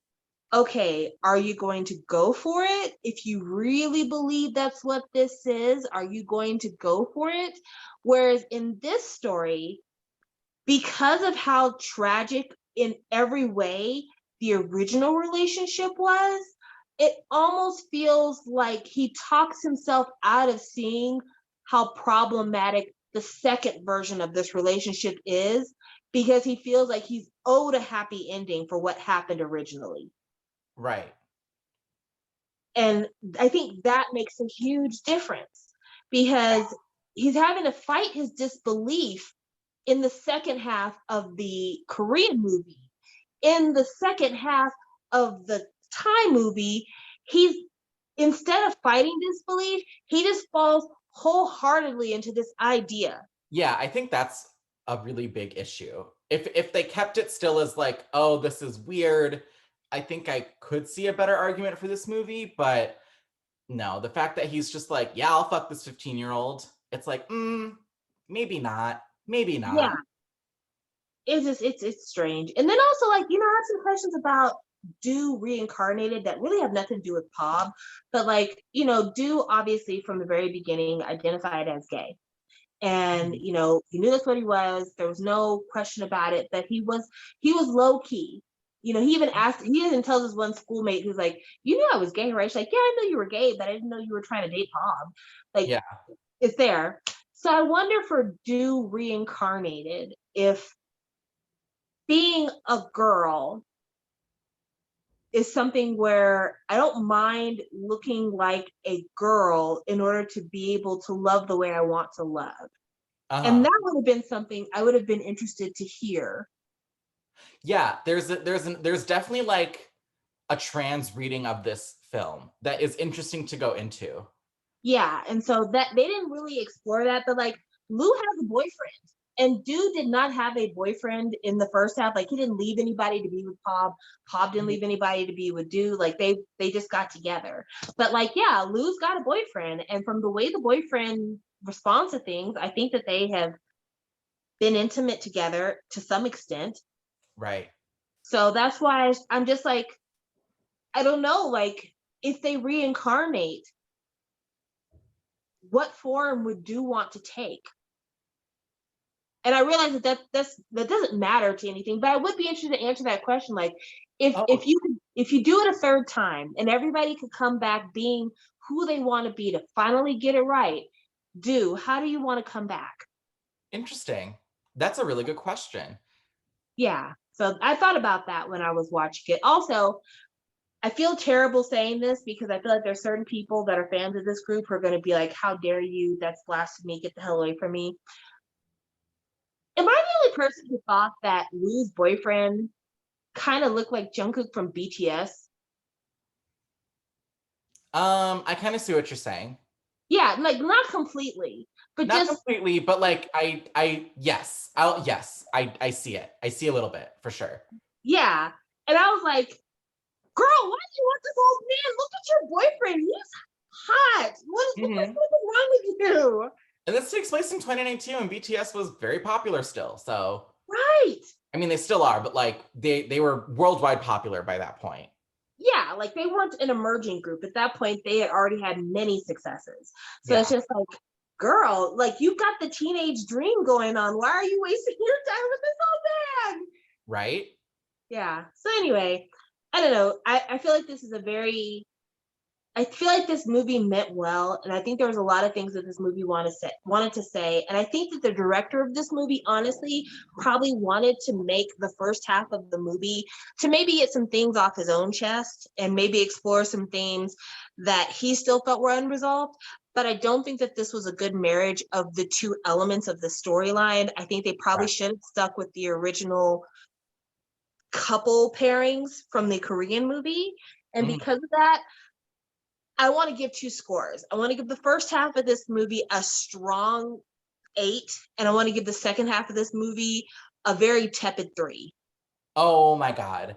Speaker 2: okay, are you going to go for it? If you really believe that's what this is, are you going to go for it? Whereas in this story, because of how tragic in every way the original relationship was, it almost feels like he talks himself out of seeing how problematic the second version of this relationship is because he feels like he's owed a happy ending for what happened originally.
Speaker 1: Right.
Speaker 2: And I think that makes a huge difference because he's having to fight his disbelief in the second half of the Korean movie. In the second half of the Thai movie, he's instead of fighting disbelief, he just falls wholeheartedly into this idea.
Speaker 1: Yeah, I think that's a really big issue. If they kept it still as like, oh, this is weird, I think I could see a better argument for this movie, but no, the fact that he's just like, yeah, I'll fuck this 15-year-old, it's like, maybe not. Maybe
Speaker 2: Yeah,
Speaker 1: not.
Speaker 2: it's strange. And then also like, I have some questions about Do reincarnated that really have nothing to do with Pob, but like, Do obviously from the very beginning identified as gay. And
Speaker 1: Mhm.
Speaker 2: he knew that's what he was. There was no question about it. That he was low key. He even tells his one schoolmate who's like, you knew I was gay, right? She's like, yeah, I know you were gay, but I didn't know you were trying to date Bob. Like,
Speaker 1: Yeah.
Speaker 2: it's there. So I wonder for Do reincarnated if being a girl is something where I don't mind looking like a girl in order to be able to love the way I want to love. And
Speaker 1: Uh-huh.
Speaker 2: that would have been something I would have been interested to hear.
Speaker 1: Yeah, there's definitely like a trans reading of this film that is interesting to go into.
Speaker 2: Yeah. And so that they didn't really explore that, but like Lou has a boyfriend. And Dude did not have a boyfriend in the first half. Like he didn't leave anybody to be with Pob. Pob didn't
Speaker 1: Mhm.
Speaker 2: leave anybody to be with Dude. Like they just got together. But like, yeah, Lou's got a boyfriend. And from the way the boyfriend responds to things, I think that they have been intimate together to some extent.
Speaker 1: Right.
Speaker 2: So that's why I'm just like, I don't know, like if they reincarnate, what form would Do want to take? And I realize that doesn't matter to anything, but I would be interested to answer that question. Like,
Speaker 1: Oh,
Speaker 2: if you do it a third time and everybody could come back being who they want to be to finally get it right, how do you want to come back?
Speaker 1: interesting. That's a really good question.
Speaker 2: Yeah. So I thought about that when I was watching it. Also, I feel terrible saying this because I feel like there's certain people that are fans of this group who are going to be like, how dare you? That's blasphemy. Get the hell away from me. Am I the only person who thought that Wu's boyfriend kind of looked like Jungkook from BTS?
Speaker 1: I kind of see what you're saying.
Speaker 2: Yeah, like not completely, but
Speaker 1: Not
Speaker 2: just
Speaker 1: completely, but like yes, I see it. I see a little bit for sure.
Speaker 2: yeah. And I was like, girl, why do you want this old man? Look at your boyfriend. He's hot. What's
Speaker 1: Hmm.
Speaker 2: wrong with you?
Speaker 1: And this takes place in 2019 when BTS was very popular still. So
Speaker 2: Right.
Speaker 1: I mean, they still are, but like they were worldwide popular by that point.
Speaker 2: Yeah, like they weren't an emerging group. At that point, they had already had many successes. So it's
Speaker 1: Yeah.
Speaker 2: just like, girl, like you've got the teenage dream going on. Why are you wasting your time with this old man?
Speaker 1: Right.
Speaker 2: Yeah. So anyway, I don't know. I feel like this is a very I feel like this movie meant well, and I think there was a lot of things that this movie wanted to say, and I think that the director of this movie, honestly, probably wanted to make the first half of the movie to maybe get some things off his own chest and maybe explore some themes that he still felt were unresolved. But I don't think that this was a good marriage of the two elements of the storyline. I think they probably
Speaker 1: Right.
Speaker 2: should have stuck with the original couple pairings from the Korean movie. And
Speaker 1: Mhm.
Speaker 2: because of that, I want to give two scores. I want to give the first half of this movie a strong 8, and I want to give the second half of this movie a very tepid 3.
Speaker 1: Oh my God.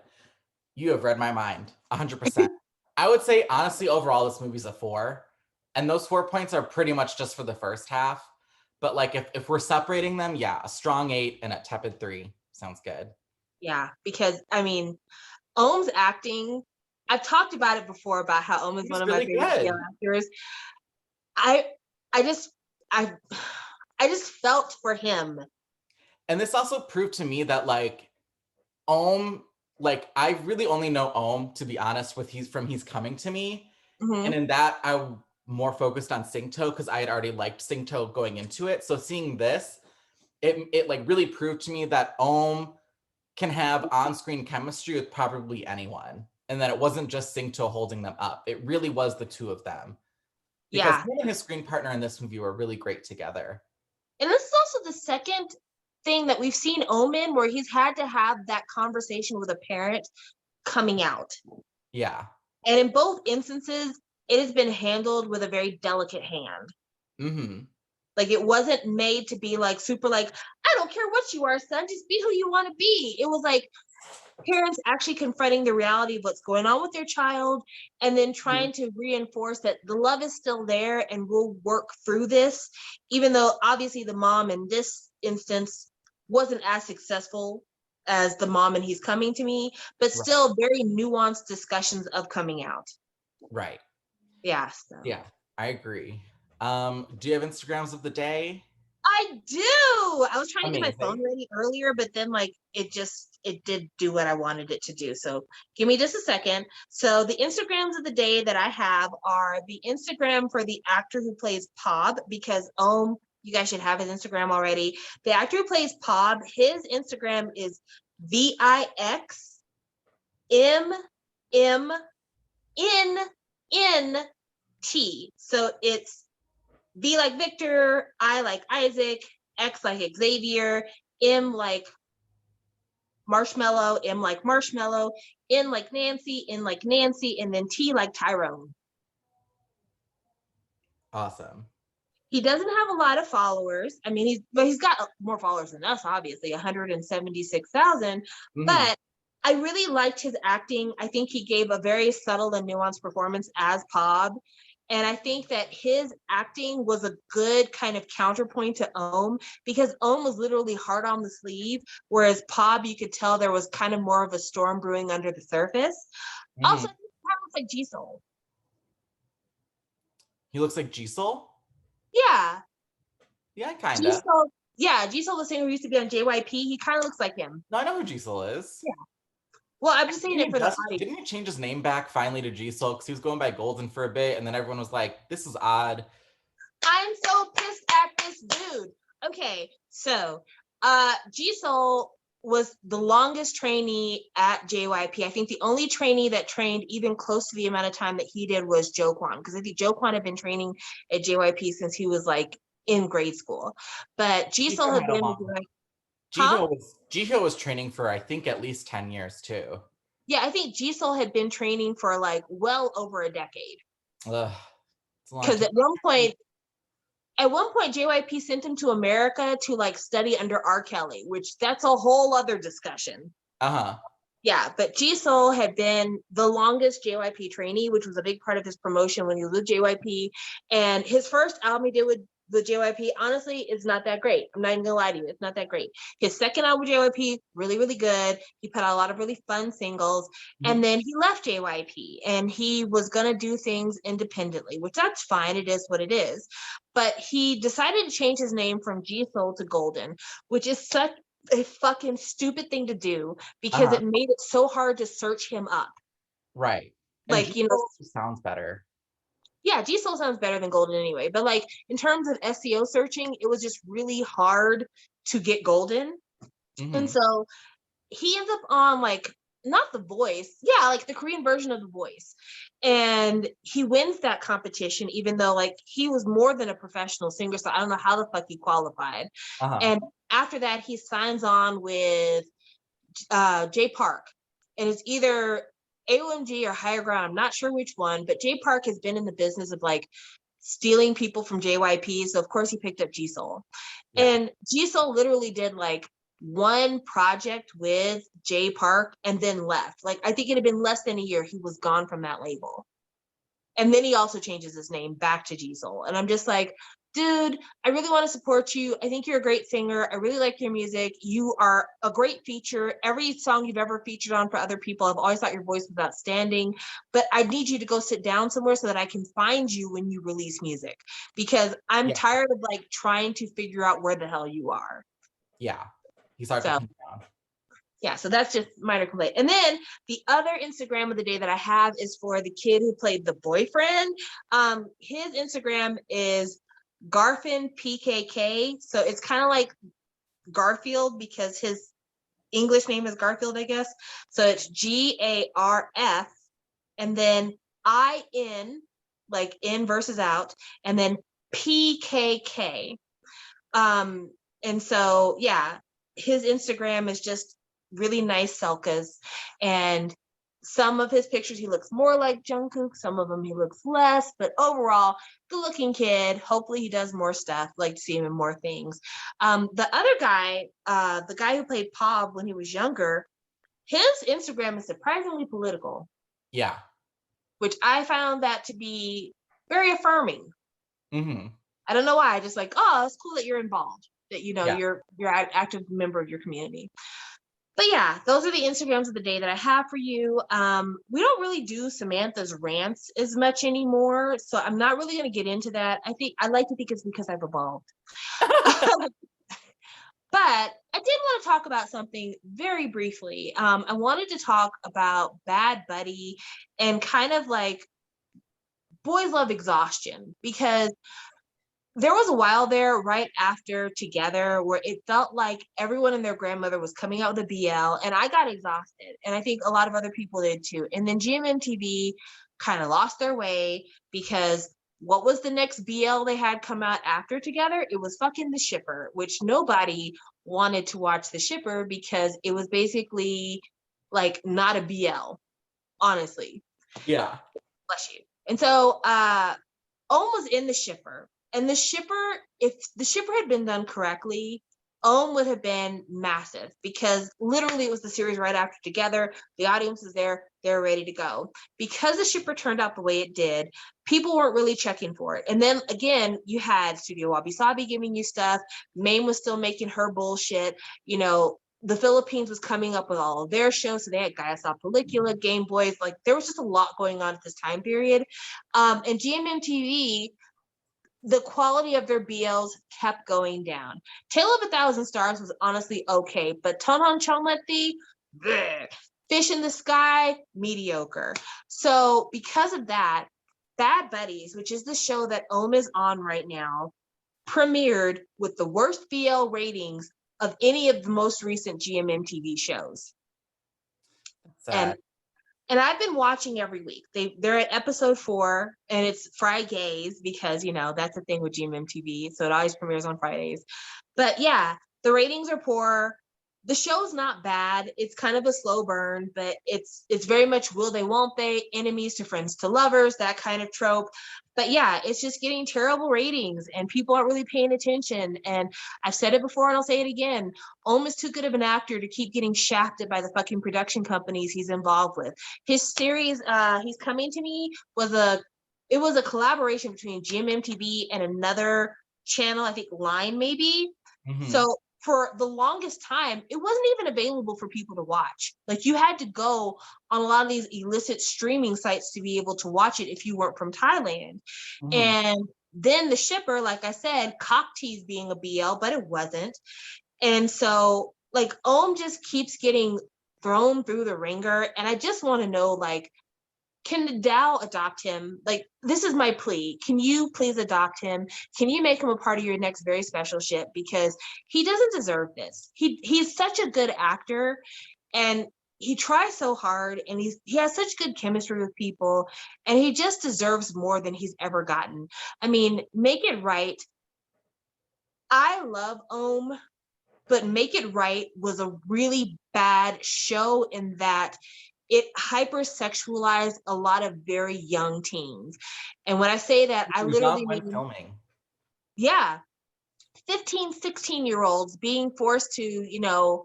Speaker 1: You have read my mind 100%. I would say, honestly, overall, this movie's a 4. And those 4 points are pretty much just for the first half. But like if we're separating them, yeah, a strong 8 and a tepid 3 sounds good.
Speaker 2: Yeah, because I mean, Ohm's acting, I've talked about it before about how Ohm is
Speaker 1: He
Speaker 2: one
Speaker 1: was
Speaker 2: of my
Speaker 1: really
Speaker 2: favorite male
Speaker 1: good.
Speaker 2: actors. I I just I I just felt for him.
Speaker 1: And this also proved to me that like Ohm, like I really only know Ohm, to be honest, with He's Coming to Me. And
Speaker 2: Mm-hmm.
Speaker 1: in that, I'm more focused on Singto because I had already liked Singto going into it. So seeing this, it like really proved to me that Ohm can have on-screen chemistry with probably anyone. And that it wasn't just Singto holding them up. It really was the two of them. Because
Speaker 2: Yeah.
Speaker 1: him and his screen partner in this movie were really great together.
Speaker 2: And this is also the second thing that we've seen Ohm in where he's had to have that conversation with a parent coming out.
Speaker 1: Yeah.
Speaker 2: And in both instances, it has been handled with a very delicate hand.
Speaker 1: Mm-hmm.
Speaker 2: Like it wasn't made to be like super like, I don't care what you are, son, just be who you want to be. It was like parents actually confronting the reality of what's going on with their child and then trying to reinforce that the love is still there and we'll work through this, even though obviously the mom in this instance wasn't as successful as the mom and He's Coming to Me, but
Speaker 1: Right.
Speaker 2: still very nuanced discussions of coming out.
Speaker 1: Right.
Speaker 2: Yeah, so
Speaker 1: Yeah, I agree. Do you have Instagrams of the day?
Speaker 2: I do. I was trying to get my phone
Speaker 1: Amazing.
Speaker 2: ready earlier, but then like it did do what I wanted it to do. So give me just a second. So the Instagrams of the day that I have are the Instagram for the actor who plays Pob, because you guys should have his Instagram already. The actor who plays Pob, his Instagram is VIXMMNNT. So it's V like Victor, I like Isaac, X like Xavier, M like Marshmallow, M like Marshmallow, N like Nancy, N like Nancy, and then T like Tyrone.
Speaker 1: Awesome.
Speaker 2: He doesn't have a lot of followers. I mean, he's got more followers than us, obviously, 176,000.
Speaker 1: Hmm.
Speaker 2: But I really liked his acting. I think he gave a very subtle and nuanced performance as Pob. And I think that his acting was a good kind of counterpoint to Ohm, because Ohm was literally hard on the sleeve, whereas Pob, you could tell there was kind of more of a storm brewing under the surface. Also,
Speaker 1: Hmm.
Speaker 2: he kind of looks like G-Soul.
Speaker 1: He looks like Jisoo.
Speaker 2: Yeah,
Speaker 1: Yeah, kinda.
Speaker 2: G-Soul. Yeah, G-Soul, the singer who used to be on JYP, he kind of looks like him.
Speaker 1: No, I know who Jisoo is.
Speaker 2: Yeah. Well, I'm just saying
Speaker 1: Didn't
Speaker 2: it
Speaker 1: he
Speaker 2: for the
Speaker 1: just
Speaker 2: audience.
Speaker 1: didn't he change his name back finally to Jisoo because he was going by Golden for a bit, and then everyone was like, "This is odd."
Speaker 2: I'm so pissed at this dude. Okay, so G Soul was the longest trainee at JYP. I think the only trainee that trained even close to the amount of time that he did was Jo Kwon, because I think Jo Kwon had been training at JYP since he was like in grade school. But Jisoo
Speaker 1: Jihyo
Speaker 2: had
Speaker 1: had a
Speaker 2: been,
Speaker 1: long.
Speaker 2: huh?
Speaker 1: Jihyo was training for I think at least 10 years too.
Speaker 2: Yeah, I think Jisoo had been training for like well over a decade.
Speaker 1: Ugh, it's a long
Speaker 2: Because
Speaker 1: time.
Speaker 2: at one point, JYP sent him to America to like study under R. Kelly, which that's a whole other discussion.
Speaker 1: Uh-huh.
Speaker 2: Yeah, but Jisoo had been the longest JYP trainee, which was a big part of his promotion when he was with JYP. And his first album he did with JYP, honestly, is not that great. I'm not even gonna lie to you, it's not that great. His second album with JYP, really, really good. He put out a lot of really fun singles.
Speaker 1: Mhm.
Speaker 2: And then he left JYP and he was gonna do things independently, which that's fine. It is what it is. But he decided to change his name from Jisoo to Golden, which is such a fucking stupid thing to do because
Speaker 1: Uh-huh.
Speaker 2: it made it so hard to search him up.
Speaker 1: Right. And
Speaker 2: Like, you know,
Speaker 1: Jihyo sounds better.
Speaker 2: yeah, G Soul sounds better than Golden anyway. But like in terms of SEO searching, it was just really hard to get Golden. And
Speaker 1: Hmm.
Speaker 2: so he ends up on like not The Voice, yeah, like the Korean version of The Voice. And he wins that competition, even though like he was more than a professional singer. So I don't know how the fuck he qualified.
Speaker 1: Uh-huh.
Speaker 2: And after that, he signs on with Jay Park, and it's either AOMG or Higher Ground. I'm not sure which one, but Jay Park has been in the business of like stealing people from JYP. So of course he picked up G Soul,
Speaker 1: Yeah.
Speaker 2: and G Soul literally did like one project with Jay Park and then left. Like I think it had been less than a year he was gone from that label. And then he also changes his name back to G Soul. And I'm just like, dude, I really want to support you. I think you're a great singer. I really like your music. You are a great feature. Every song you've ever featured on for other people, I've always thought your voice was outstanding. But I need you to go sit down somewhere so that I can find you when you release music, because I'm
Speaker 1: Yeah.
Speaker 2: tired of like trying to figure out where the hell you are.
Speaker 1: Yeah. He's hard to
Speaker 2: So
Speaker 1: pin down.
Speaker 2: yeah, so that's just minor complaint. And then the other Instagram of the day that I have is for the kid who played the boyfriend. His Instagram is Garfin PKK. So it's kind of like Garfield because his English name is Garfield, I guess. So it's GARF and then IN, like in versus out, and then PKK. Um, and so yeah, his Instagram is just really nice selkas, and some of his pictures he looks more like Jungkook, some of them he looks less, but overall, good looking kid. Hopefully he does more stuff. Like to see him in more things. The other guy, the guy who played Pob when he was younger, his Instagram is surprisingly political,
Speaker 1: Yeah.
Speaker 2: which I found that to be very affirming.
Speaker 1: Hmm.
Speaker 2: I don't know why. I just like, oh, it's cool that you're involved, that you know
Speaker 1: Yeah.
Speaker 2: you're an active member of your community. But yeah, those are the Instagrams of the day that I have for you. We don't really do Samantha's rants as much anymore, so I'm not really going to get into that. I like to think it's because I've evolved. But I did want to talk about something very briefly. I wanted to talk about Bad Buddy and kind of like boys love exhaustion, because there was a while there right after Together where it felt like everyone and their grandmother was coming out with a BL, and I got exhausted, and I think a lot of other people did too. And then GMMTV kind of lost their way, because what was the next BL they had come out after Together? It was fucking The Shipper, which nobody wanted to watch The Shipper because it was basically like not a BL, honestly.
Speaker 1: Yeah.
Speaker 2: Bless you. And so Ohm was in The Shipper, and The Shipper, if The Shipper had been done correctly, Ohm would have been massive, because literally it was the series right after Together. The audience is there, they're ready to go. Because The Shipper turned out the way it did, people weren't really checking for it. And then again, you had Studio Wabi Sabi giving you stuff. Maine was still making her bullshit. You know, the Philippines was coming up with all of their shows. So they had Gaia Saw Pellicula, Game Boys. Like there was just a lot going on at this time period. And GMMTV, the quality of their BLs kept going down. Tale of a Thousand Stars was honestly okay, but Tonhon Chonletti, Fish in the Sky, mediocre. So because of that, Bad Buddies, which is the show that Ohm is on right now, premiered with the worst BL ratings of any of the most recent GMMTV shows.
Speaker 1: Sad.
Speaker 2: And I've been watching every week. They're at episode 4, and it's Fridays because that's the thing with GMMTV, so it always premieres on Fridays. But yeah, the ratings are poor. The show's not bad. It's kind of a slow burn, but it's very much will they, won't they, enemies to friends to lovers, that kind of trope. But yeah, it's just getting terrible ratings and people aren't really paying attention. And I've said it before and I'll say it again. Ohm is too good of an actor to keep getting shafted by the fucking production companies he's involved with. His series, He's Coming to Me, was a collaboration between GMMTV and another channel, I think Line maybe.
Speaker 1: Mm-hmm.
Speaker 2: So for the longest time, it wasn't even available for people to watch. Like, you had to go on a lot of these illicit streaming sites to be able to watch it if you weren't from Thailand.
Speaker 1: Mm-hmm.
Speaker 2: And then the shipper, like I said, cock teased being a BL, but it wasn't. And so like Ohm just keeps getting thrown through the ringer. And I just want to know, like, can Dow adopt him? Like, this is my plea. Can you please adopt him? Can you make him a part of your next very special ship? Because he doesn't deserve this. He's such a good actor, and he tries so hard, and he has such good chemistry with people, and he just deserves more than he's ever gotten. I mean, Make It Right. I love Ohm, but Make It Right was a really bad show in that it hypersexualized a lot of very young teens. And when I say that,
Speaker 1: Which
Speaker 2: I
Speaker 1: was
Speaker 2: literally
Speaker 1: young when
Speaker 2: mean,
Speaker 1: filming.
Speaker 2: yeah, 15, 16-year-olds being forced to,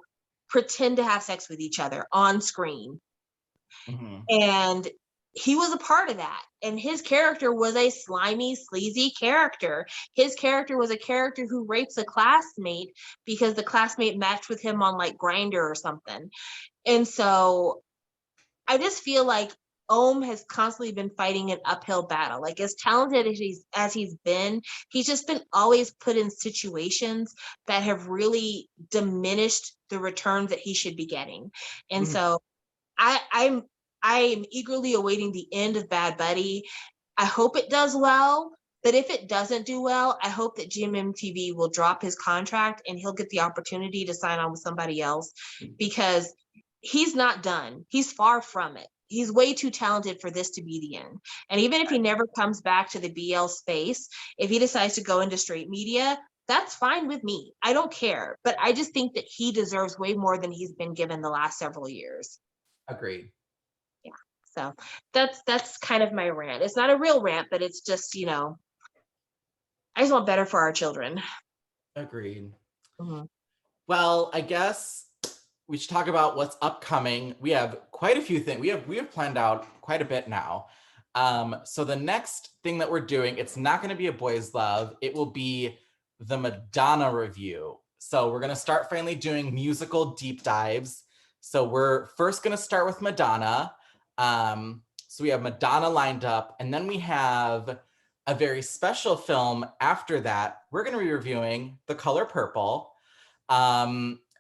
Speaker 2: pretend to have sex with each other on screen.
Speaker 1: Mm-hmm.
Speaker 2: And he was a part of that. And his character was a slimy, sleazy character. His character was a character who rapes a classmate because the classmate matched with him on like Grindr or something. And so I just feel like Ohm has constantly been fighting an uphill battle. Like, as talented as he's been, he's just been always put in situations that have really diminished the returns that he should be getting. And
Speaker 1: Mm-hmm.
Speaker 2: so I'm eagerly awaiting the end of Bad Buddy. I hope it does well, but if it doesn't do well, I hope that GMMTV will drop his contract and he'll get the opportunity to sign on with somebody else, because he's not done. He's far from it. He's way too talented for this to be the end. And even if he never comes back to the BL space, if he decides to go into straight media, that's fine with me. I don't care. But I just think that he deserves way more than he's been given the last several years.
Speaker 1: Agreed.
Speaker 2: Yeah. So that's kind of my rant. It's not a real rant, but it's just, I just want better for our children.
Speaker 1: Agreed.
Speaker 2: Mhm.
Speaker 1: Well, I guess we should talk about what's upcoming. We have quite a few things. We have planned out quite a bit now. So the next thing that we're doing, it's not going to be a boys' love. It will be the Madonna review. So we're going to start finally doing musical deep dives. So we're first going to start with Madonna. So we have Madonna lined up, and then we have a very special film after that. We're going to be reviewing The Color Purple.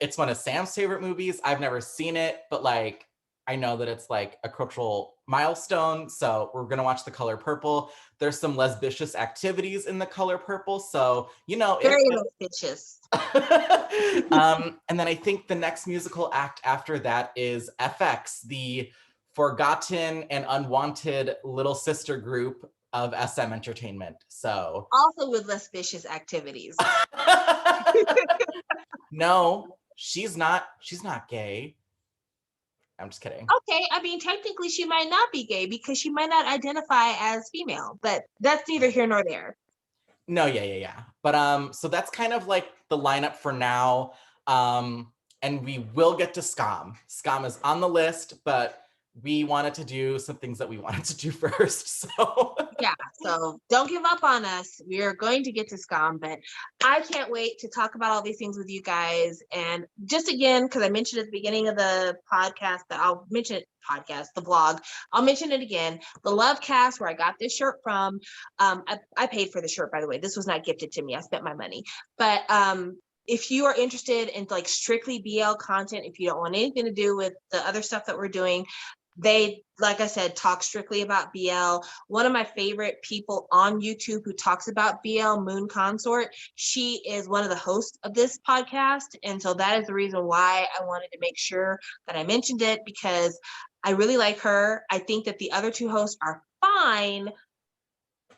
Speaker 1: It's one of Sam's favorite movies. I've never seen it, but like I know that it's like a cultural milestone. So we're gonna watch The Color Purple. There's some lesbicious activities in The Color Purple, so
Speaker 2: Very suspicious.
Speaker 1: and then I think the next musical act after that is FX, the forgotten and unwanted little sister group of SM Entertainment. So
Speaker 2: Also with suspicious activities.
Speaker 1: no, she's not gay. I'm just kidding.
Speaker 2: Okay, I mean, technically she might not be gay because she might not identify as female, but that's neither here nor there.
Speaker 1: No, yeah. But so that's kind of like the lineup for now. And we will get to Scum. Scum is on the list, but we wanted to do some things that we wanted to do first. So
Speaker 2: Yeah, so don't give up on us. We are going to get to Scum, but I can't wait to talk about all these things with you guys. And just again, because I mentioned at the beginning of the podcast, that I'll mention it, the blog, I'll mention it again. The Love Cast, where I got this shirt from. I paid for the shirt, by the way. This was not gifted to me. I spent my money. But if you are interested in like strictly BL content, if you don't want anything to do with the other stuff that we're doing, they, like I said, talk strictly about BL. One of my favorite people on YouTube who talks about BL, Moon Consort, she is one of the hosts of this podcast. And so that is the reason why I wanted to make sure that I mentioned it, because I really like her. I think that the other two hosts are fine,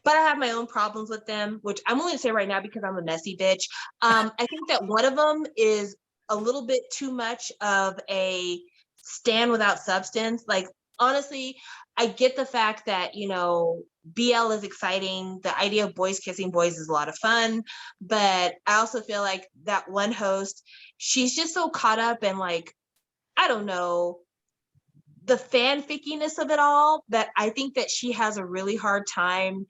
Speaker 2: but I have my own problems with them, which I'm only gonna say right now because I'm a messy bitch. I think that one of them is a little bit too much of a stand without substance. Like, honestly, I get the fact that, BL is exciting. The idea of boys kissing boys is a lot of fun. But I also feel like that one host, she's just so caught up in, like, I don't know, the fanfickiness of it all, that I think that she has a really hard time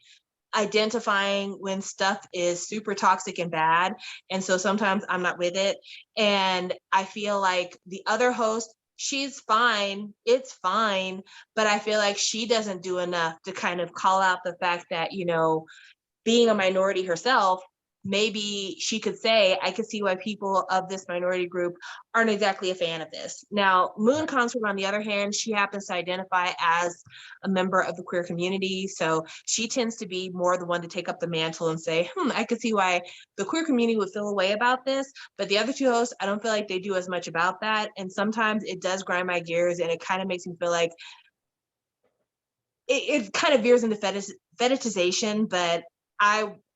Speaker 2: identifying when stuff is super toxic and bad. And so sometimes I'm not with it. And I feel like the other host, she's fine. It's fine. But I feel like she doesn't do enough to kind of call out the fact that, being a minority herself, maybe she could say, I could see why people of this minority group aren't exactly a fan of this. Now, Moon Consort, on the other hand, she happens to identify as a member of the queer community. So she tends to be more the one to take up the mantle and say, I could see why the queer community would feel a way about this. But the other two hosts, I don't feel like they do as much about that. And sometimes it does grind my gears, and it kind of makes me feel like it kind of veers into fetishization, but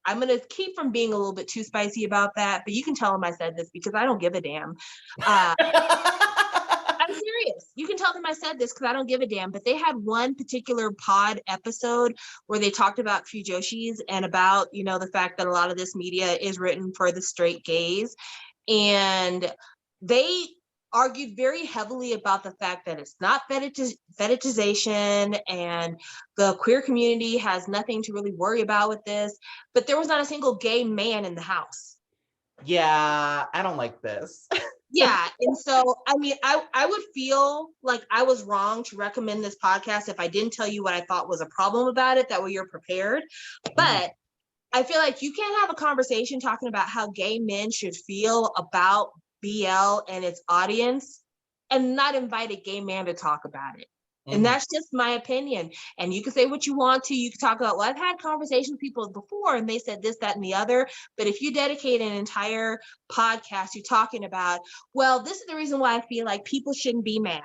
Speaker 2: I'm gonna keep from being a little bit too spicy about that. But you can tell them I said this because I don't give a damn. I'm serious. You can tell them I said this because I don't give a damn. But they had one particular pod episode where they talked about fujoshis and about, the fact that a lot of this media is written for the straight gaze. And they argued very heavily about the fact that it's not fetishization, and the queer community has nothing to really worry about with this. But there was not a single gay man in the house.
Speaker 1: Yeah, I don't like this.
Speaker 2: Yeah. And so, I mean, I would feel like I was wrong to recommend this podcast if I didn't tell you what I thought was a problem about it. That way you're prepared. But I feel like you can't have a conversation talking about how gay men should feel about BL and its audience and not invite a gay man to talk about it. And that's just my opinion. And you can say what you want to. You can talk about, well, I've had conversations with people before and they said this, that, and the other. But if you dedicate an entire podcast to talking about, well, this is the reason why I feel like people shouldn't be mad.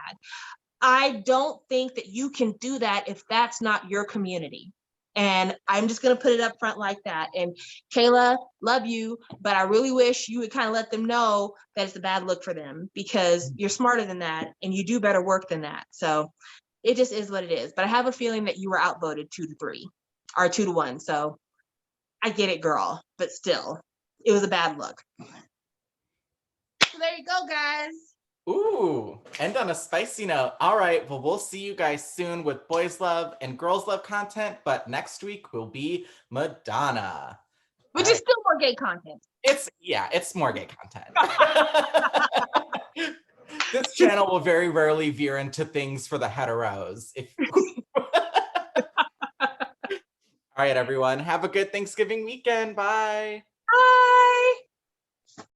Speaker 2: I don't think that you can do that if that's not your community. And I'm just going to put it up front like that. And Kayla, love you, but I really wish you would kind of let them know that it's a bad look for them, because you're smarter than that and you do better work than that. So it just is what it is. But I have a feeling that you were outvoted 2-3 or 2-1. So I get it, girl, but still, it was a bad look. So there you go, guys.
Speaker 1: Ooh, end on a spicy note. All right, well, we'll see you guys soon with boys love and girls love content, but next week will be Madonna.
Speaker 2: Which is still more gay content.
Speaker 1: It's more gay content. This channel will very rarely veer into things for the heteros. All right, everyone, have a good Thanksgiving weekend. Bye.
Speaker 2: Bye.